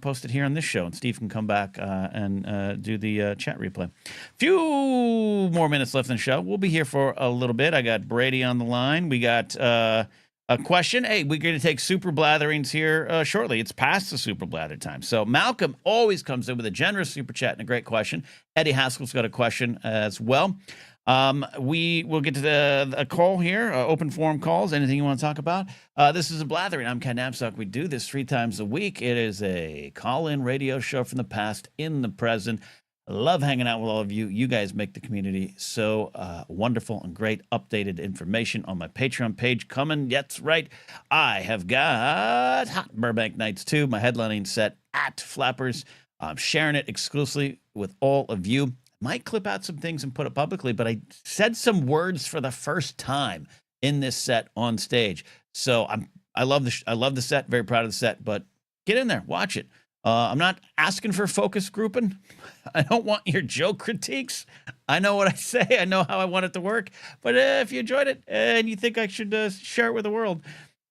post it here on this show, and Steve can come back and do the chat replay. Few more minutes left in the show. We'll be here for a little bit. I got Brady on the line. We got a question. Hey, we're going to take super blatherings here shortly. It's past the super blather time. So Malcolm always comes in with a generous super chat and a great question. Eddie Haskell's got a question as well. We will get to a call here, open forum calls, anything you want to talk about. This is a Blathering. I'm Ken Napzok. We do this 3 times a week. It is a call-in radio show from the past, in the present. I love hanging out with all of you. You guys make the community so wonderful and great. Updated information on my Patreon page coming. That's right. I have got Hot Burbank Nights 2, my headlining set at Flappers. I'm sharing it exclusively with all of you. Might clip out some things and put it publicly, but I said some words for the first time in this set on stage. So I love the set, very proud of the set, but get in there, watch it. I'm not asking for focus grouping. I don't want your joke critiques. I know what I say. I know how I want it to work. But if you enjoyed it and you think I should share it with the world,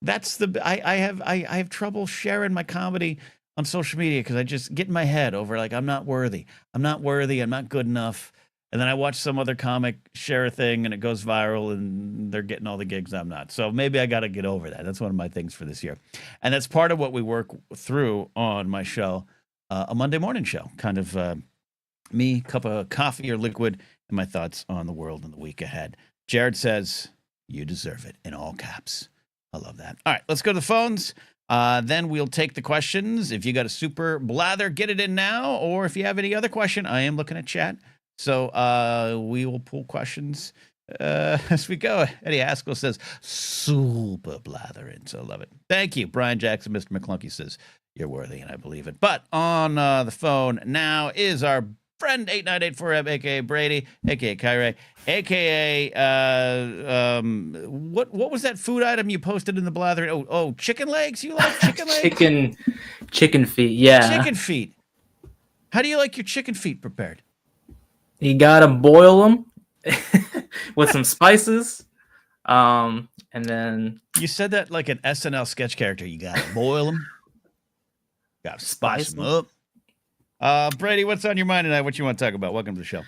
that's I have trouble sharing my comedy on social media because I just get in my head over like, I'm not worthy. I'm not good enough. And then I watch some other comic share a thing and it goes viral and they're getting all the gigs I'm not. So maybe I got to get over that. That's one of my things for this year. And that's part of what we work through on my show, a Monday morning show, kind of me, cup of coffee or liquid, and my thoughts on the world and the week ahead. Jared says, you deserve it, in all caps. I love that. All right, let's go to the phones. Then we'll take the questions. If you got a super blather, get it in now. Or if you have any other question, I am looking at chat. So we will pull questions as we go. Eddie Haskell says, super blathering. So love it. Thank you. Brian Jackson, Mr. McClunky says, you're worthy, and I believe it. But on the phone now is our friend 8984M, a.k.a. Brady, a.k.a. Kyrie, a.k.a. What was that food item you posted in the blathering? Oh, chicken legs? You like chicken legs? Chicken feet, yeah. Chicken feet. How do you like your chicken feet prepared? You gotta boil them with some spices. And then... You said that like an SNL sketch character. You gotta boil them. Gotta spice them up. Brady, what's on your mind tonight? What you want to talk about? Welcome to the show.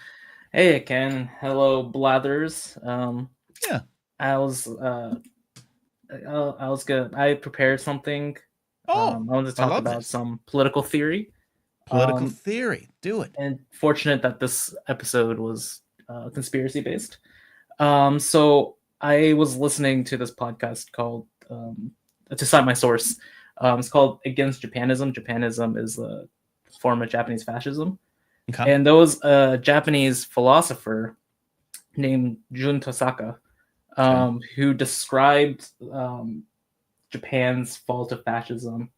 Hey, Ken. Hello, Blathers. Yeah. I was good. I prepared something. I wanted to talk about some political theory. Political theory. Do it. And fortunate that this episode was conspiracy based. So I was listening to this podcast called, to cite my source, it's called Against Japanism. Japanism is a form of Japanese fascism. Okay. And there was a Japanese philosopher named Jun Tosaka who described Japan's fall to fascism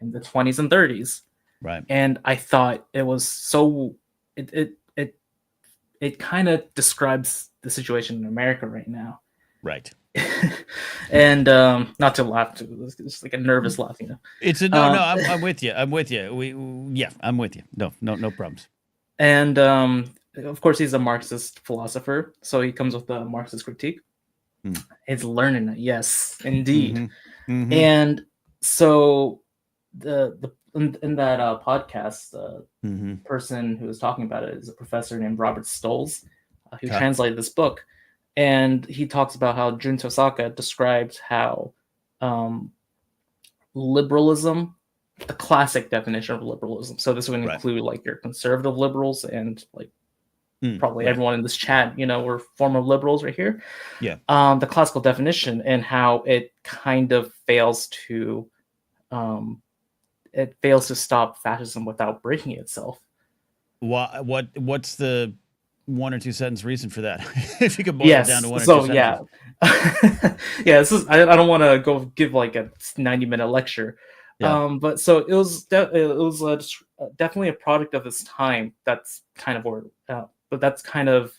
in the 20s and 30s. Right. And I thought it was so it it kind of describes the situation in America right now. Right. And not to laugh, it's just like a nervous laugh, you know. It's a no. I'm with you. I'm with you. I'm with you. No problems. And of course, he's a Marxist philosopher, so he comes with a Marxist critique. It's learning it, yes, indeed. And so in that podcast, person who was talking about it is a professor named Robert Stolz, who translated this book. And he talks about how Jun Tosaka described how liberalism, the classic definition of liberalism. So this would include like your conservative liberals and like probably everyone in this chat, you know, we're former liberals right here. Yeah. The classical definition and how it kind of fails to stop fascism without breaking itself. What's the 1 or 2 sentence reason for that? If you could boil it down to 1 or 2 sentences. Yeah, this is. I don't want to go give like a 90-minute lecture. Yeah. But so it was definitely a product of its time. That's kind of where, but that's kind of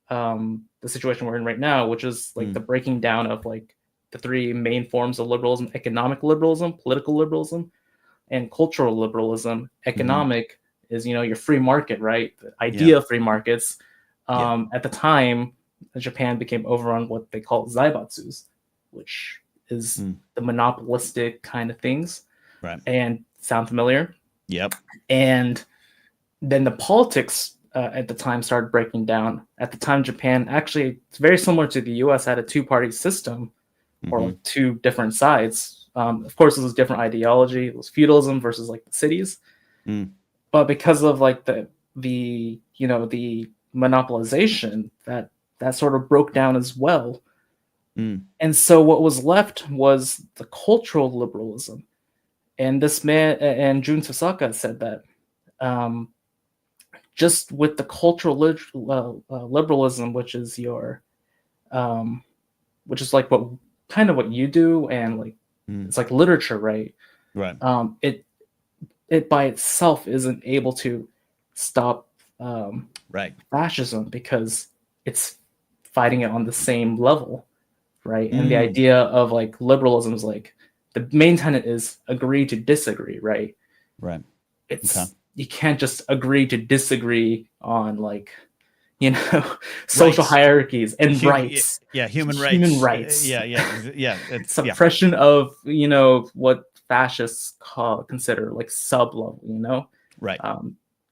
the situation we're in right now, which is like the breaking down of like the 3 main forms of liberalism: economic liberalism, political liberalism, and cultural liberalism. Economic is, you know, your free market, right? The idea of free markets. At the time, Japan became overrun what they call zaibatsus, which is the monopolistic kind of things. Right. And sound familiar? Yep. And then the politics at the time started breaking down. At the time, Japan actually, it's very similar to the US, had a 2-party system or like 2 different sides. Of course, it was different ideology. It was feudalism versus like the cities. But because of like the monopolization, that sort of broke down as well. And so what was left was the cultural liberalism. And this man, and Jun Tosaka said that just with the cultural liberalism, which is your, which is like what you do, and like it's like literature, right? Right. It by itself isn't able to stop fascism because it's fighting it on the same level, right? And the idea of like liberalism is like the main tenet is agree to disagree, right? Right. It's you can't just agree to disagree on like, you know, social hierarchies and rights. Yeah, human rights. Human rights. Yeah. It's suppression of, you know, what fascists consider like sub-level, you know? Right.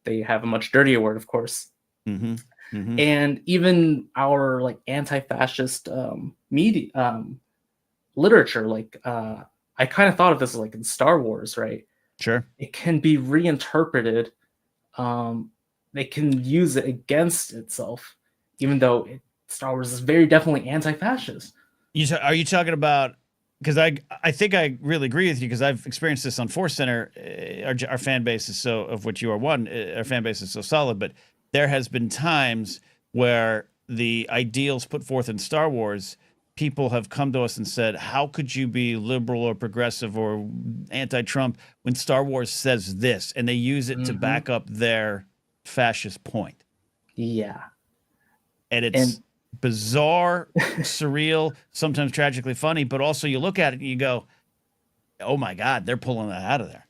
They have a much dirtier word, of course. And even our like anti-fascist media literature, like I kind of thought of this like in Star Wars, right? Sure. It can be reinterpreted. They can use it against itself, even though Star Wars is very definitely anti-fascist. Are you talking about? Because I think I really agree with you, because I've experienced this on Force Center. Our fan base is so, of which you are one, our fan base is so solid, but there has been times where the ideals put forth in Star Wars, people have come to us and said, how could you be liberal or progressive or anti-Trump when Star Wars says this? And they use it to back up their fascist point. Yeah. And it's bizarre, surreal, sometimes tragically funny, but also you look at it and you go, oh my God, they're pulling that out of there.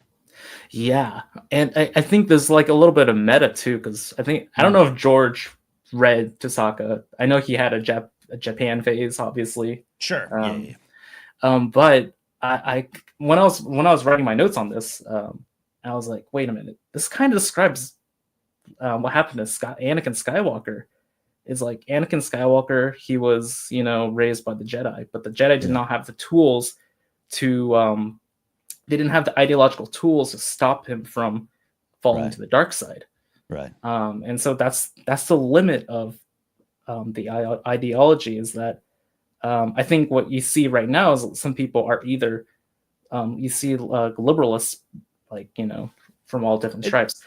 Yeah. And I think there's like a little bit of meta too, because I don't know if George read Tosaka. I know he had a Japan phase, obviously. Sure. But I when I was writing my notes on this, I was like, wait a minute, this kind of describes what happened to Anakin Skywalker. Is like Anakin Skywalker, he was, you know, raised by the Jedi, but the Jedi did not have the tools to they didn't have the ideological tools to stop him from falling to the dark side. Right. And so that's the limit of the ideology, is that I think what you see right now is some people are either you see liberalists, like, you know, from all different stripes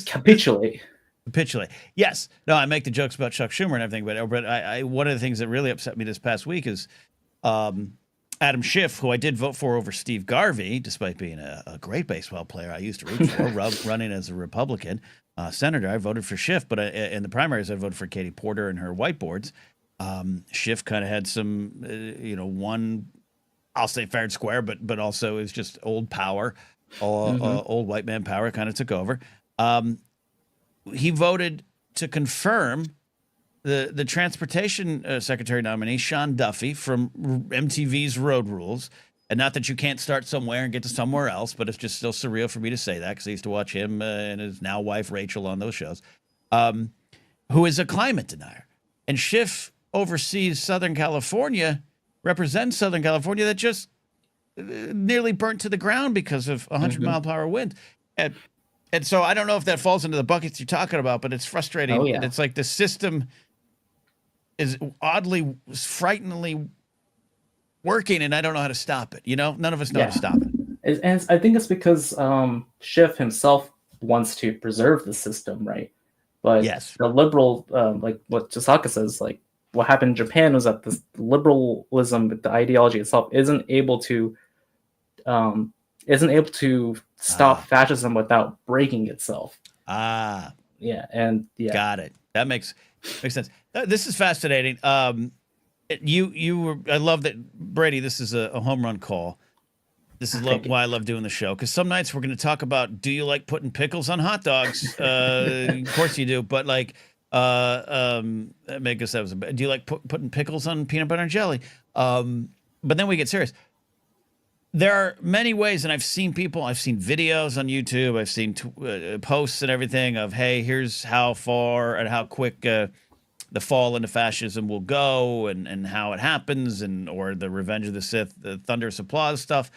capitulate. Yes. No, I make the jokes about Chuck Schumer and everything, but I one of the things that really upset me this past week is Adam Schiff, who I did vote for over Steve Garvey, despite being a great baseball player I used to root for, running as a Republican senator. I voted for Schiff, but in the primaries, I voted for Katie Porter and her whiteboards. Schiff kind of had some, one, I'll say fair and square, but also is just old power, old white man power kind of took over. He voted to confirm the transportation secretary nominee, Sean Duffy, from MTV's Road Rules. And not that you can't start somewhere and get to somewhere else, but it's just still surreal for me to say that because I used to watch him and his now wife, Rachel, on those shows, who is a climate denier. And Schiff oversees Southern California, represents Southern California, that just nearly burnt to the ground because of 100-mile-per-hour wind. And so I don't know if that falls into the buckets you're talking about, but it's frustrating. Oh, yeah. And it's like the system is oddly, frighteningly working, and I don't know how to stop it. None of us know how to stop it. And I think it's because Schiff himself wants to preserve the system, right? But yes, the liberal, like what Chisaka says, like what happened in Japan was that the liberalism, the ideology itself, isn't able to stop fascism without breaking itself. Yeah, Got it. That makes sense. This is fascinating. I love that, Brady. This is a home run call. This is why I love doing the show, because some nights we're going to talk about, do you like putting pickles on hot dogs? Of course you do, but like, do you like putting pickles on peanut butter and jelly? But then we get serious. There are many ways, and I've seen videos on YouTube, I've seen posts and everything of, hey, here's how far and how quick the fall into fascism will go, and how it happens, or the Revenge of the Sith, the thunderous applause stuff.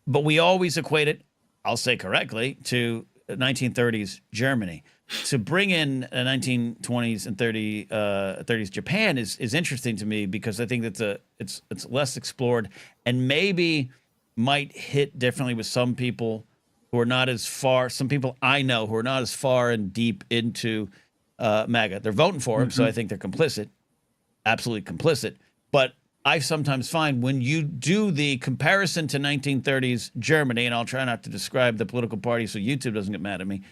But we always equate it, I'll say correctly, to 1930s Germany. To bring in 1920s and 30s Japan is interesting to me, because I think that it's less explored, and maybe might hit differently with some people who are not as far. Some people I know who are not as far and deep into MAGA. They're voting for him, so I think they're complicit, absolutely complicit. But I sometimes find when you do the comparison to 1930s Germany, and I'll try not to describe the political party so YouTube doesn't get mad at me,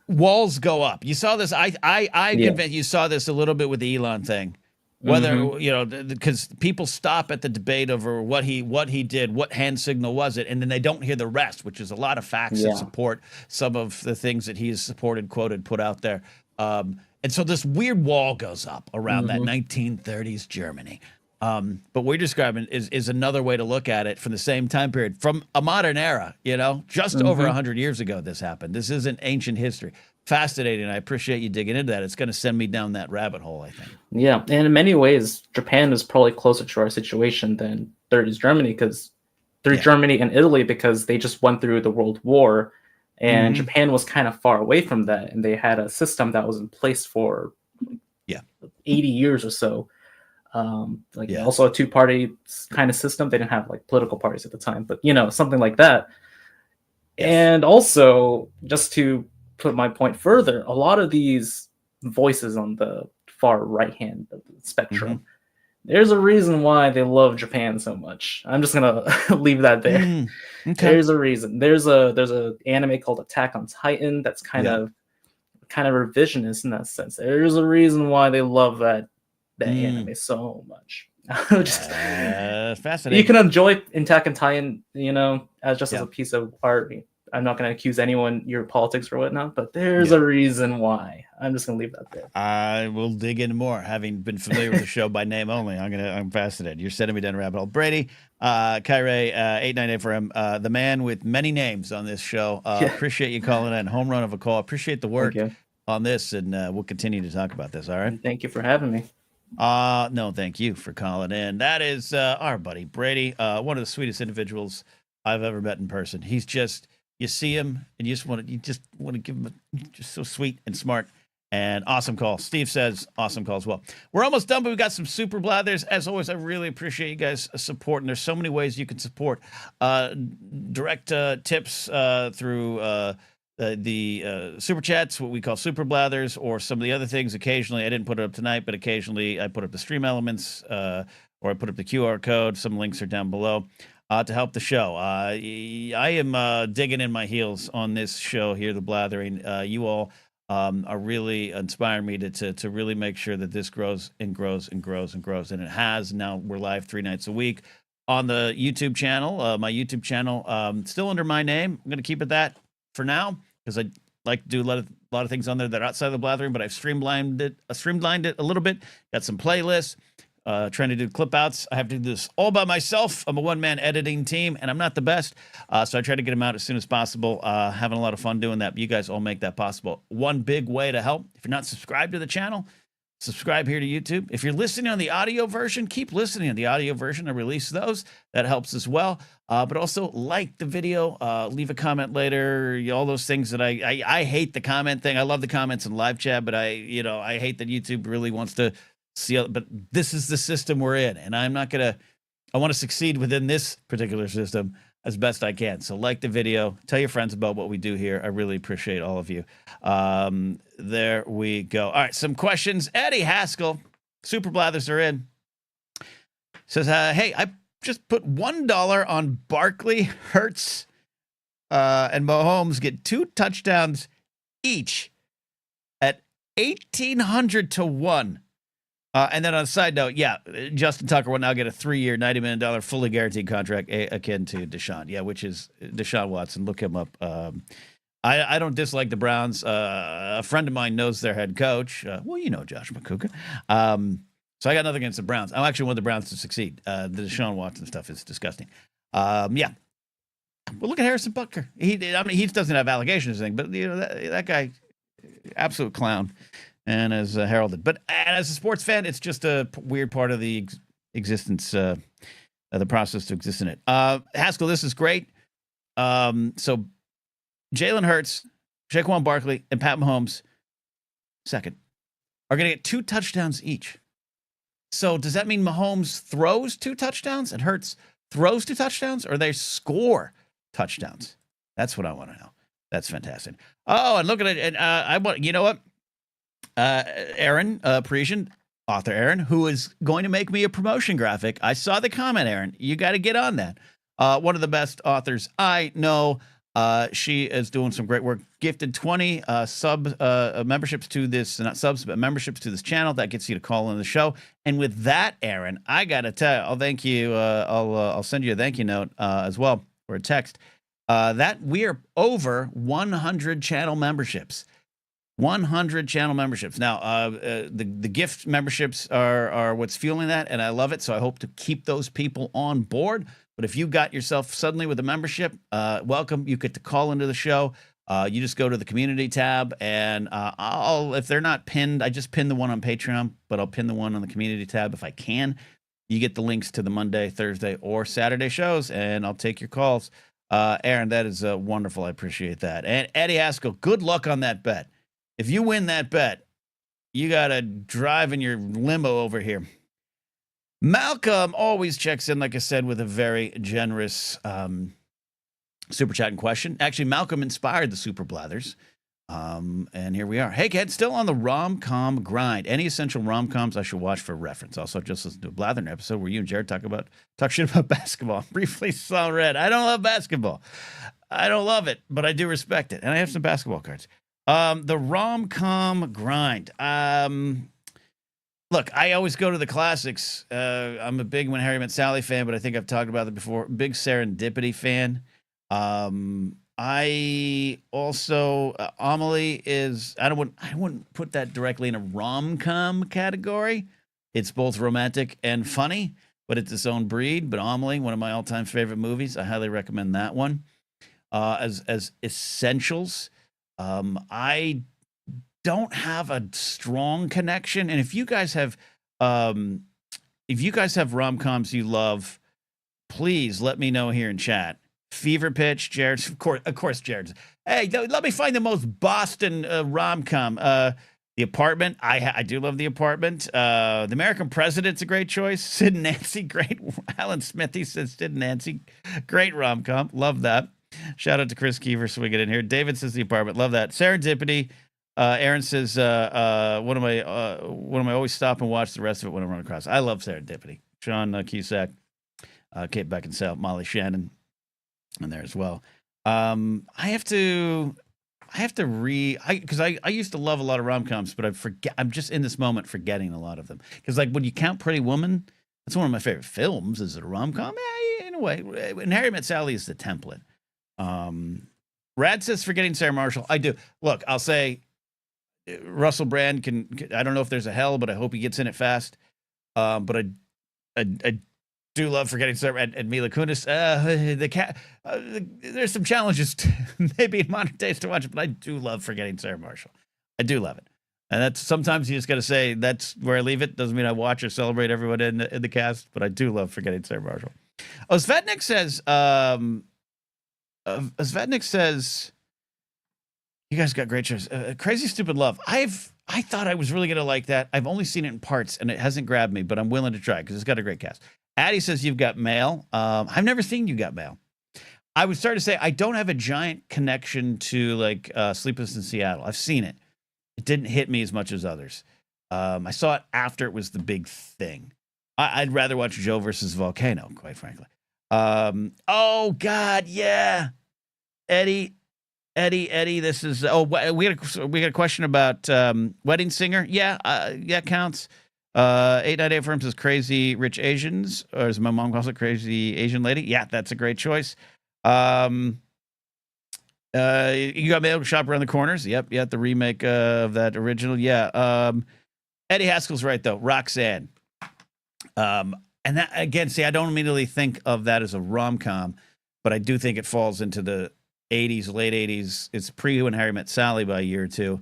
walls go up. You saw this. I'm convinced you saw this a little bit with the Elon thing. Whether because people stop at the debate over what he did, what hand signal was it, and then they don't hear the rest, which is a lot of facts that support some of the things that he has supported, quoted, put out there. And so this weird wall goes up around that 1930s Germany. But what we're describing is another way to look at it from the same time period, from a modern era, just over 100 years ago this happened. This isn't ancient history. Fascinating. I appreciate you digging into that. It's going to send me down that rabbit hole, I think. Yeah, and in many ways, Japan is probably closer to our situation than 30s Germany, because Germany and Italy, because they just went through the World War, and Japan was kind of far away from that, and they had a system that was in place for 80 years or so. Also a two-party kind of system. They didn't have like political parties at the time, but something like that. Yes. And also, just to put my point further, a lot of these voices on the far right hand of the spectrum, there's a reason why they love Japan so much. I'm just gonna leave that there. Okay. There's a reason. There's a anime called Attack on Titan that's kind of revisionist in that sense. There's a reason why they love that anime so much. Fascinating. You can enjoy Attack on Titan, as a piece of art. I'm not going to accuse anyone your politics or whatnot, but there's a reason why. I'm just going to leave that there. I will dig in more. Having been familiar with the show by name only, I'm fascinated. You're sending me down a rabbit hole. Brady, Kyrie, 898 for him, the man with many names on this show. Appreciate you calling in. Home run of a call. Appreciate the work on this, and we'll continue to talk about this. All right. Thank you for having me. No, thank you for calling in. That is our buddy Brady, one of the sweetest individuals I've ever met in person. He's just, you see him and you just want to give him just so sweet and smart, and awesome call. Steve says awesome call as well. We're almost done, but we've got some super blathers. As always, I really appreciate you guys supporting. There's so many ways you can support. Direct tips through the super chats, what we call super blathers, or some of the other things. Occasionally, I didn't put it up tonight, but occasionally I put up the stream elements or I put up the QR code. Some links are down below to help the show. I am digging in my heels on this show here, The Blathering. You all are really inspiring me to really make sure that this grows and grows and grows and grows. And it has. Now we're live 3 nights a week on the YouTube channel. My YouTube channel, still under my name. I'm going to keep it that for now because I like to do a lot of things on there that are outside of The Blathering, but I've streamlined it a little bit. Got some playlists. Trying to do clip outs. I have to do this all by myself. I'm a one-man editing team, and I'm not the best. So I try to get them out as soon as possible. Having a lot of fun doing that. But you guys all make that possible. One big way to help, if you're not subscribed to the channel, subscribe here to YouTube. If you're listening on the audio version, keep listening on the audio version. I release those. That helps as well. But also like the video, leave a comment later, all those things that I hate the comment thing. I love the comments in live chat, but I hate that YouTube really wants to see, but this is the system we're in, and I want to succeed within this particular system as best I can. So like the video, tell your friends about what we do here. I really appreciate all of you. There we go. All right, some questions. Eddie Haskell, Super Blathers are in. Says, hey, I just put $1 on Barkley, Hurts, and Mahomes get 2 touchdowns each at 1,800 to 1. And then on a side note, Justin Tucker will now get a 3-year, $90 million fully guaranteed contract akin to Deshaun. Yeah, which is Deshaun Watson. Look him up. I don't dislike the Browns. A friend of mine knows their head coach. Well, you know Josh McCouga. So I got nothing against the Browns. I actually want the Browns to succeed. The Deshaun Watson stuff is disgusting. Yeah. Well, look at Harrison Butker. He doesn't have allegations or anything, but that guy, absolute clown. And as heralded, but as a sports fan, it's just a weird part of the existence, the process to exist in it. Haskell, this is great. So Jalen Hurts, Saquon Barkley, and Pat Mahomes, second, are going to get 2 touchdowns each. So does that mean Mahomes throws 2 touchdowns and Hurts throws 2 touchdowns, or they score touchdowns? That's what I want to know. That's fantastic. Oh, and look at it. And you know what? Aaron Parisian, author Aaron, who is going to make me a promotion graphic. I saw the comment, Aaron. You got to get on that. One of the best authors I know. She is doing some great work. Gifted 20 memberships to this, not subs, but memberships to this channel. That gets you to call in the show. And with that, Aaron, I got to tell you, I'll thank you. I'll send you a thank you note as well, or a text. That we are over 100 channel memberships. 100 channel memberships. Now, the gift memberships are what's fueling that, and I love it. So I hope to keep those people on board. But if you got yourself suddenly with a membership, welcome. You get to call into the show. You just go to the community tab, and if they're not pinned, I just pin the one on Patreon, but I'll pin the one on the community tab if I can. You get the links to the Monday, Thursday, or Saturday shows, and I'll take your calls. Aaron, that is wonderful. I appreciate that. And Eddie Haskell, good luck on that bet. If you win that bet, you got to drive in your limo over here. Malcolm always checks in, like I said, with a very generous super chat and question. Actually, Malcolm inspired the Super Blathers. And here we are. Hey, kid, still on the rom-com grind. Any essential rom-coms I should watch for reference? Also, just listened to a Blathering episode where you and Jared talk shit about basketball. Briefly saw red. I don't love basketball. I don't love it, but I do respect it. And I have some basketball cards. The rom-com grind. Look, I always go to the classics. I'm a big When Harry Met Sally fan, but I think I've talked about it before. Big Serendipity fan. I also Amelie is. I wouldn't put that directly in a rom-com category. It's both romantic and funny, but it's its own breed. But Amelie, one of my all-time favorite movies. I highly recommend that one. As essentials. I don't have a strong connection, and if you guys have rom-coms you love, please let me know here in chat. Fever Pitch, Jared's, of course, Jared's. Hey, let me find the most Boston rom-com. The Apartment, I do love The Apartment. The American President's a great choice. Sid and Nancy, great. Alan Smithy says Sid and Nancy, great rom-com. Love that. Shout out to Chris Keever swinging in here. David says The Apartment. Love that. Serendipity. Aaron says one of my always stop and watch the rest of it when I run across. I love Serendipity. Sean Cusack, Kate Beckinsale, Molly Shannon, in there as well. I have to because I used to love a lot of rom-coms, but I'm just in this moment forgetting a lot of them. Because like when you count Pretty Woman, that's one of my favorite films. Is it a rom-com? In a way. And Harry Met Sally is the template. Rad says forgetting Sarah Marshall. I do. Look, I'll say Russell Brand can I don't know if there's a hell, but I hope he gets in it fast. But I do love forgetting Sarah and Mila Kunis. There's some challenges maybe in modern days to watch it, but I do love forgetting Sarah Marshall. I do love it. And that's sometimes you just got to say that's where I leave it. Doesn't mean I watch or celebrate everyone in the cast, but I do love forgetting Sarah Marshall. Oh, Svetnik says, you guys got great shows. Crazy Stupid Love. I thought I was really going to like that. I've only seen it in parts and it hasn't grabbed me, but I'm willing to try because it's got a great cast. Addie says You've Got Mail. I've never seen You Got Mail. I would start to say I don't have a giant connection to like Sleepless in Seattle. I've seen it. It didn't hit me as much as others. I saw it after it was the big thing. I'd rather watch Joe versus Volcano, quite frankly. Oh God, yeah, Eddie. This is we got a question about Wedding Singer. Yeah, counts. 898 Firms is Crazy Rich Asians, or as my mom calls it, Crazy Asian Lady. Yeah, that's a great choice. You Got Mail, Shop Around the Corners. Yep, the remake of that original. Yeah. Eddie Haskell's right though. Roxanne. And that again, see, I don't immediately think of that as a rom-com, but I do think it falls into the 80s, late 80s. It's pre When Harry Met Sally by a year or two.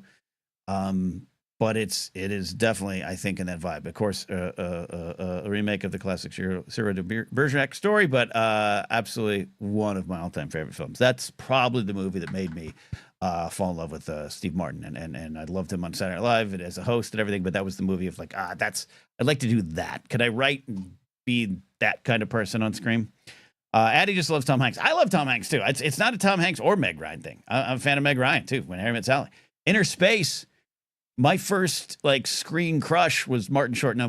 But it is definitely, I think, in that vibe. Of course, a remake of the classic Cyrano de Bergerac story, but absolutely one of my all-time favorite films. That's probably the movie that made me fall in love with Steve Martin, and I loved him on Saturday Night Live and as a host and everything. But that was the movie of like, I'd like to do that. Could I write and be that kind of person on screen? Addie just loves Tom Hanks. I love Tom Hanks too. It's not a Tom Hanks or Meg Ryan thing. I'm a fan of Meg Ryan too. When Harry Met Sally, Inner Space. My first like screen crush was Martin Short. No,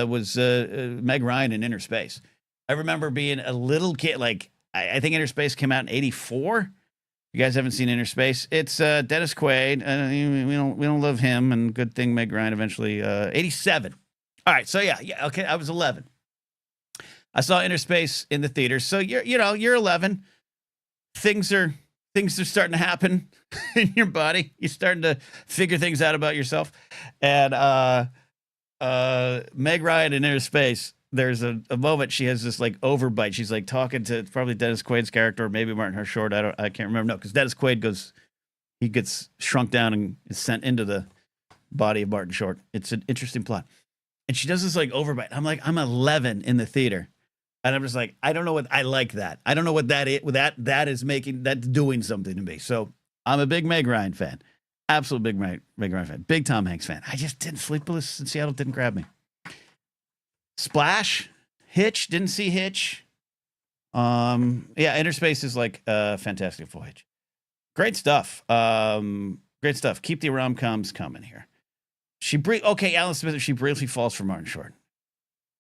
was Meg Ryan in Inner Space. I remember being a little kid. Like I think Inner Space came out in '84. You guys haven't seen Inner Space? It's Dennis Quaid. We don't love him, and good thing Meg Ryan eventually. '87. All right, so yeah, okay. I was 11. I saw Inner Space in the theater. So you're 11. Things are starting to happen in your body. You're starting to figure things out about yourself. And Meg Ryan in Inner Space, there's a moment she has this like overbite. She's like talking to probably Dennis Quaid's character, or maybe Martin Short. I can't remember. No, because Dennis Quaid gets shrunk down and is sent into the body of Martin Short. It's an interesting plot. And she does this like overbite. I'm like, I'm 11 in the theater. And I'm just like, I don't know what I like that. I don't know what that is. That is making, that's doing something to me. So I'm a big Meg Ryan fan. Absolute big Meg Ryan fan. Big Tom Hanks fan. I just didn't. Sleepless in Seattle didn't grab me. Splash, Hitch, didn't see Hitch. Inner Space is like fantastic for Hitch. Great stuff. Great stuff. Keep the rom-coms coming here. Alan Smith, she briefly falls for Martin Short.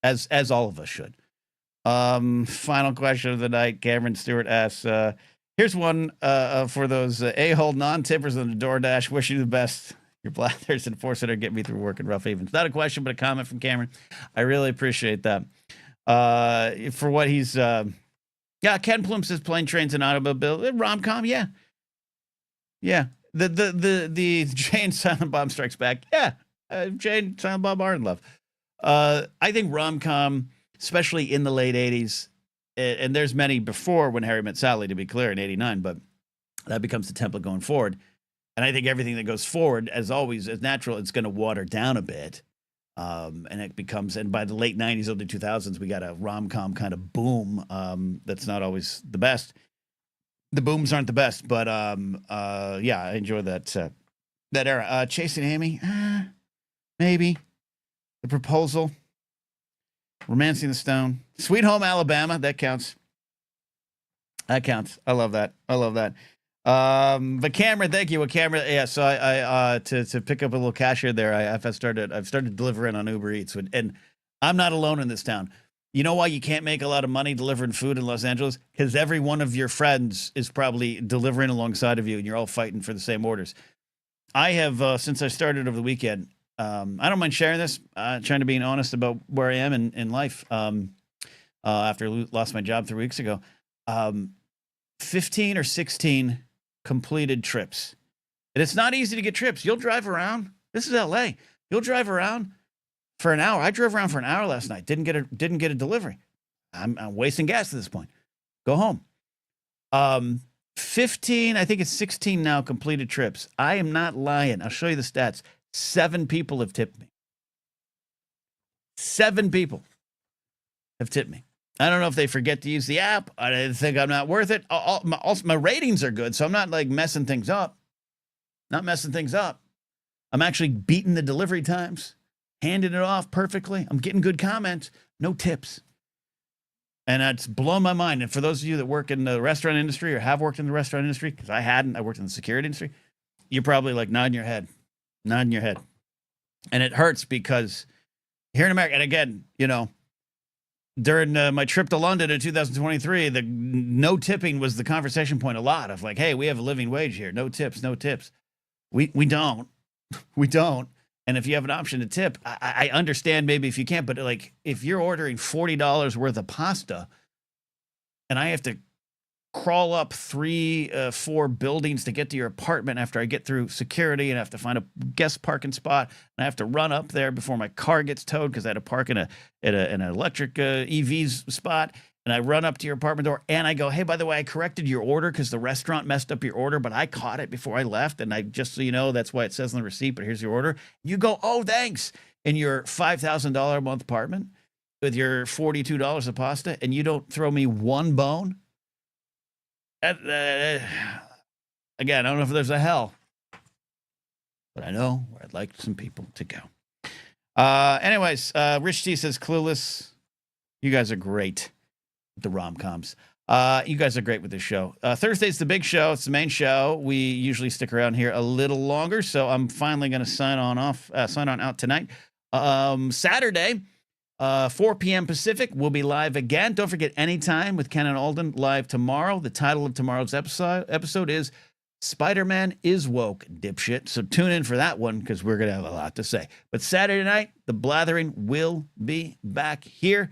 As all of us should. Final question of the night. Cameron Stewart asks, here's one for those a-hole non-tippers on the DoorDash. Wish you the best. Your blathers and force it to get me through work in rough evens. Not a question, but a comment from Cameron. I really appreciate that. For what he's, Ken Plum says Plane, Trains, and Automobile. Rom-com, yeah. Yeah. The Jay and Silent Bob Strikes Back. Yeah. Jay and Silent Bob are in love. I think rom-com, especially in the late 80s, and there's many before When Harry Met Sally, to be clear, in '89, but that becomes the template going forward. And I think everything that goes forward, as always, as natural, it's going to water down a bit. And it becomes, and by the late 90s, early 2000s, we got a rom-com kind of boom that's not always the best. The booms aren't the best, but I enjoy that era. Chasing Amy, maybe. The Proposal. Romancing the Stone. Sweet Home Alabama. That counts. I love that. But Cameron, thank you. Cameron, yeah. So I to pick up a little cash here there. I've started delivering on Uber Eats, and I'm not alone in this town. You know why you can't make a lot of money delivering food in Los Angeles? Because every one of your friends is probably delivering alongside of you, and you're all fighting for the same orders. I have, since I started over the weekend, I don't mind sharing this, trying to be honest about where I am in life after I lost my job 3 weeks ago. 15 or 16 completed trips. And it's not easy to get trips. You'll drive around. This is LA. You'll drive around for an hour. I drove around for an hour last night. Didn't get a delivery. I'm wasting gas at this point. Go home. 15, I think it's 16 now completed trips. I am not lying. I'll show you the stats. 7 people have tipped me. 7 people have tipped me. I don't know if they forget to use the app. I think I'm not worth it. My ratings are good, so I'm not like messing things up. Not messing things up. I'm actually beating the delivery times, handing it off perfectly. I'm getting good comments, no tips. And that's blown my mind. And for those of you that work in the restaurant industry or have worked in the restaurant industry, because I hadn't, I worked in the security industry, you're probably like nodding your head. And it hurts because here in America, and again, you know, during my trip to London in 2023, the no tipping was the conversation point a lot of like, hey, we have a living wage here. No tips. We don't. We don't. And if you have an option to tip, I understand maybe if you can't, but like if you're ordering $40 worth of pasta and I have to crawl up 3-4 buildings to get to your apartment after I get through security and I have to find a guest parking spot and I have to run up there before my car gets towed because I had to park in an electric EVs spot. And I run up to your apartment door and I go, hey, by the way, I corrected your order because the restaurant messed up your order, but I caught it before I left. And I just so you know, that's why it says on the receipt, but here's your order. You go, oh, thanks. In your $5,000 a month apartment with your $42 of pasta and you don't throw me one bone. Again, I don't know if there's a hell, but I know where I'd like some people to go. Anyways, Rich T says, Clueless, you guys are great. The rom-coms. You guys are great with this show. Thursday's the big show. It's the main show. We usually stick around here a little longer, so I'm finally going to sign on out tonight. Saturday, 4 p.m. Pacific, we'll be live again. Don't forget Anytime with Ken and Alden live tomorrow. The title of tomorrow's episode is Spider-Man is Woke, Dipshit. So tune in for that one because we're going to have a lot to say. But Saturday night, the Blathering will be back here.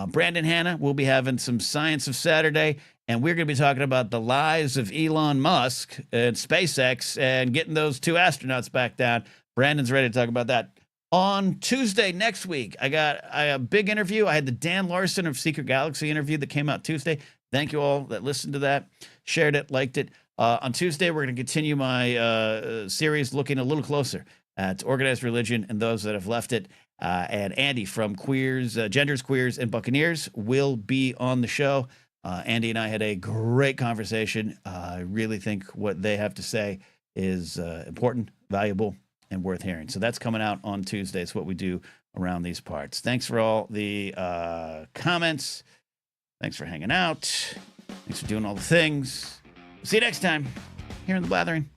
Brandon Hanna will be having some Science of Saturday, and we're going to be talking about the lies of Elon Musk and SpaceX and getting those 2 astronauts back down. Brandon's ready to talk about that. On Tuesday next week, I got a big interview. I had the Dan Larson of Secret Galaxy interview that came out Tuesday. Thank you all that listened to that, shared it, liked it. On Tuesday, we're going to continue my series looking a little closer at organized religion and those that have left it. And Andy from Genders, Queers, and Buccaneers will be on the show. Andy and I had a great conversation. I really think what they have to say is important, valuable, and worth hearing. So that's coming out on Tuesday. It's what we do around these parts. Thanks for all the comments. Thanks for hanging out. Thanks for doing all the things. See you next time here in the Blathering.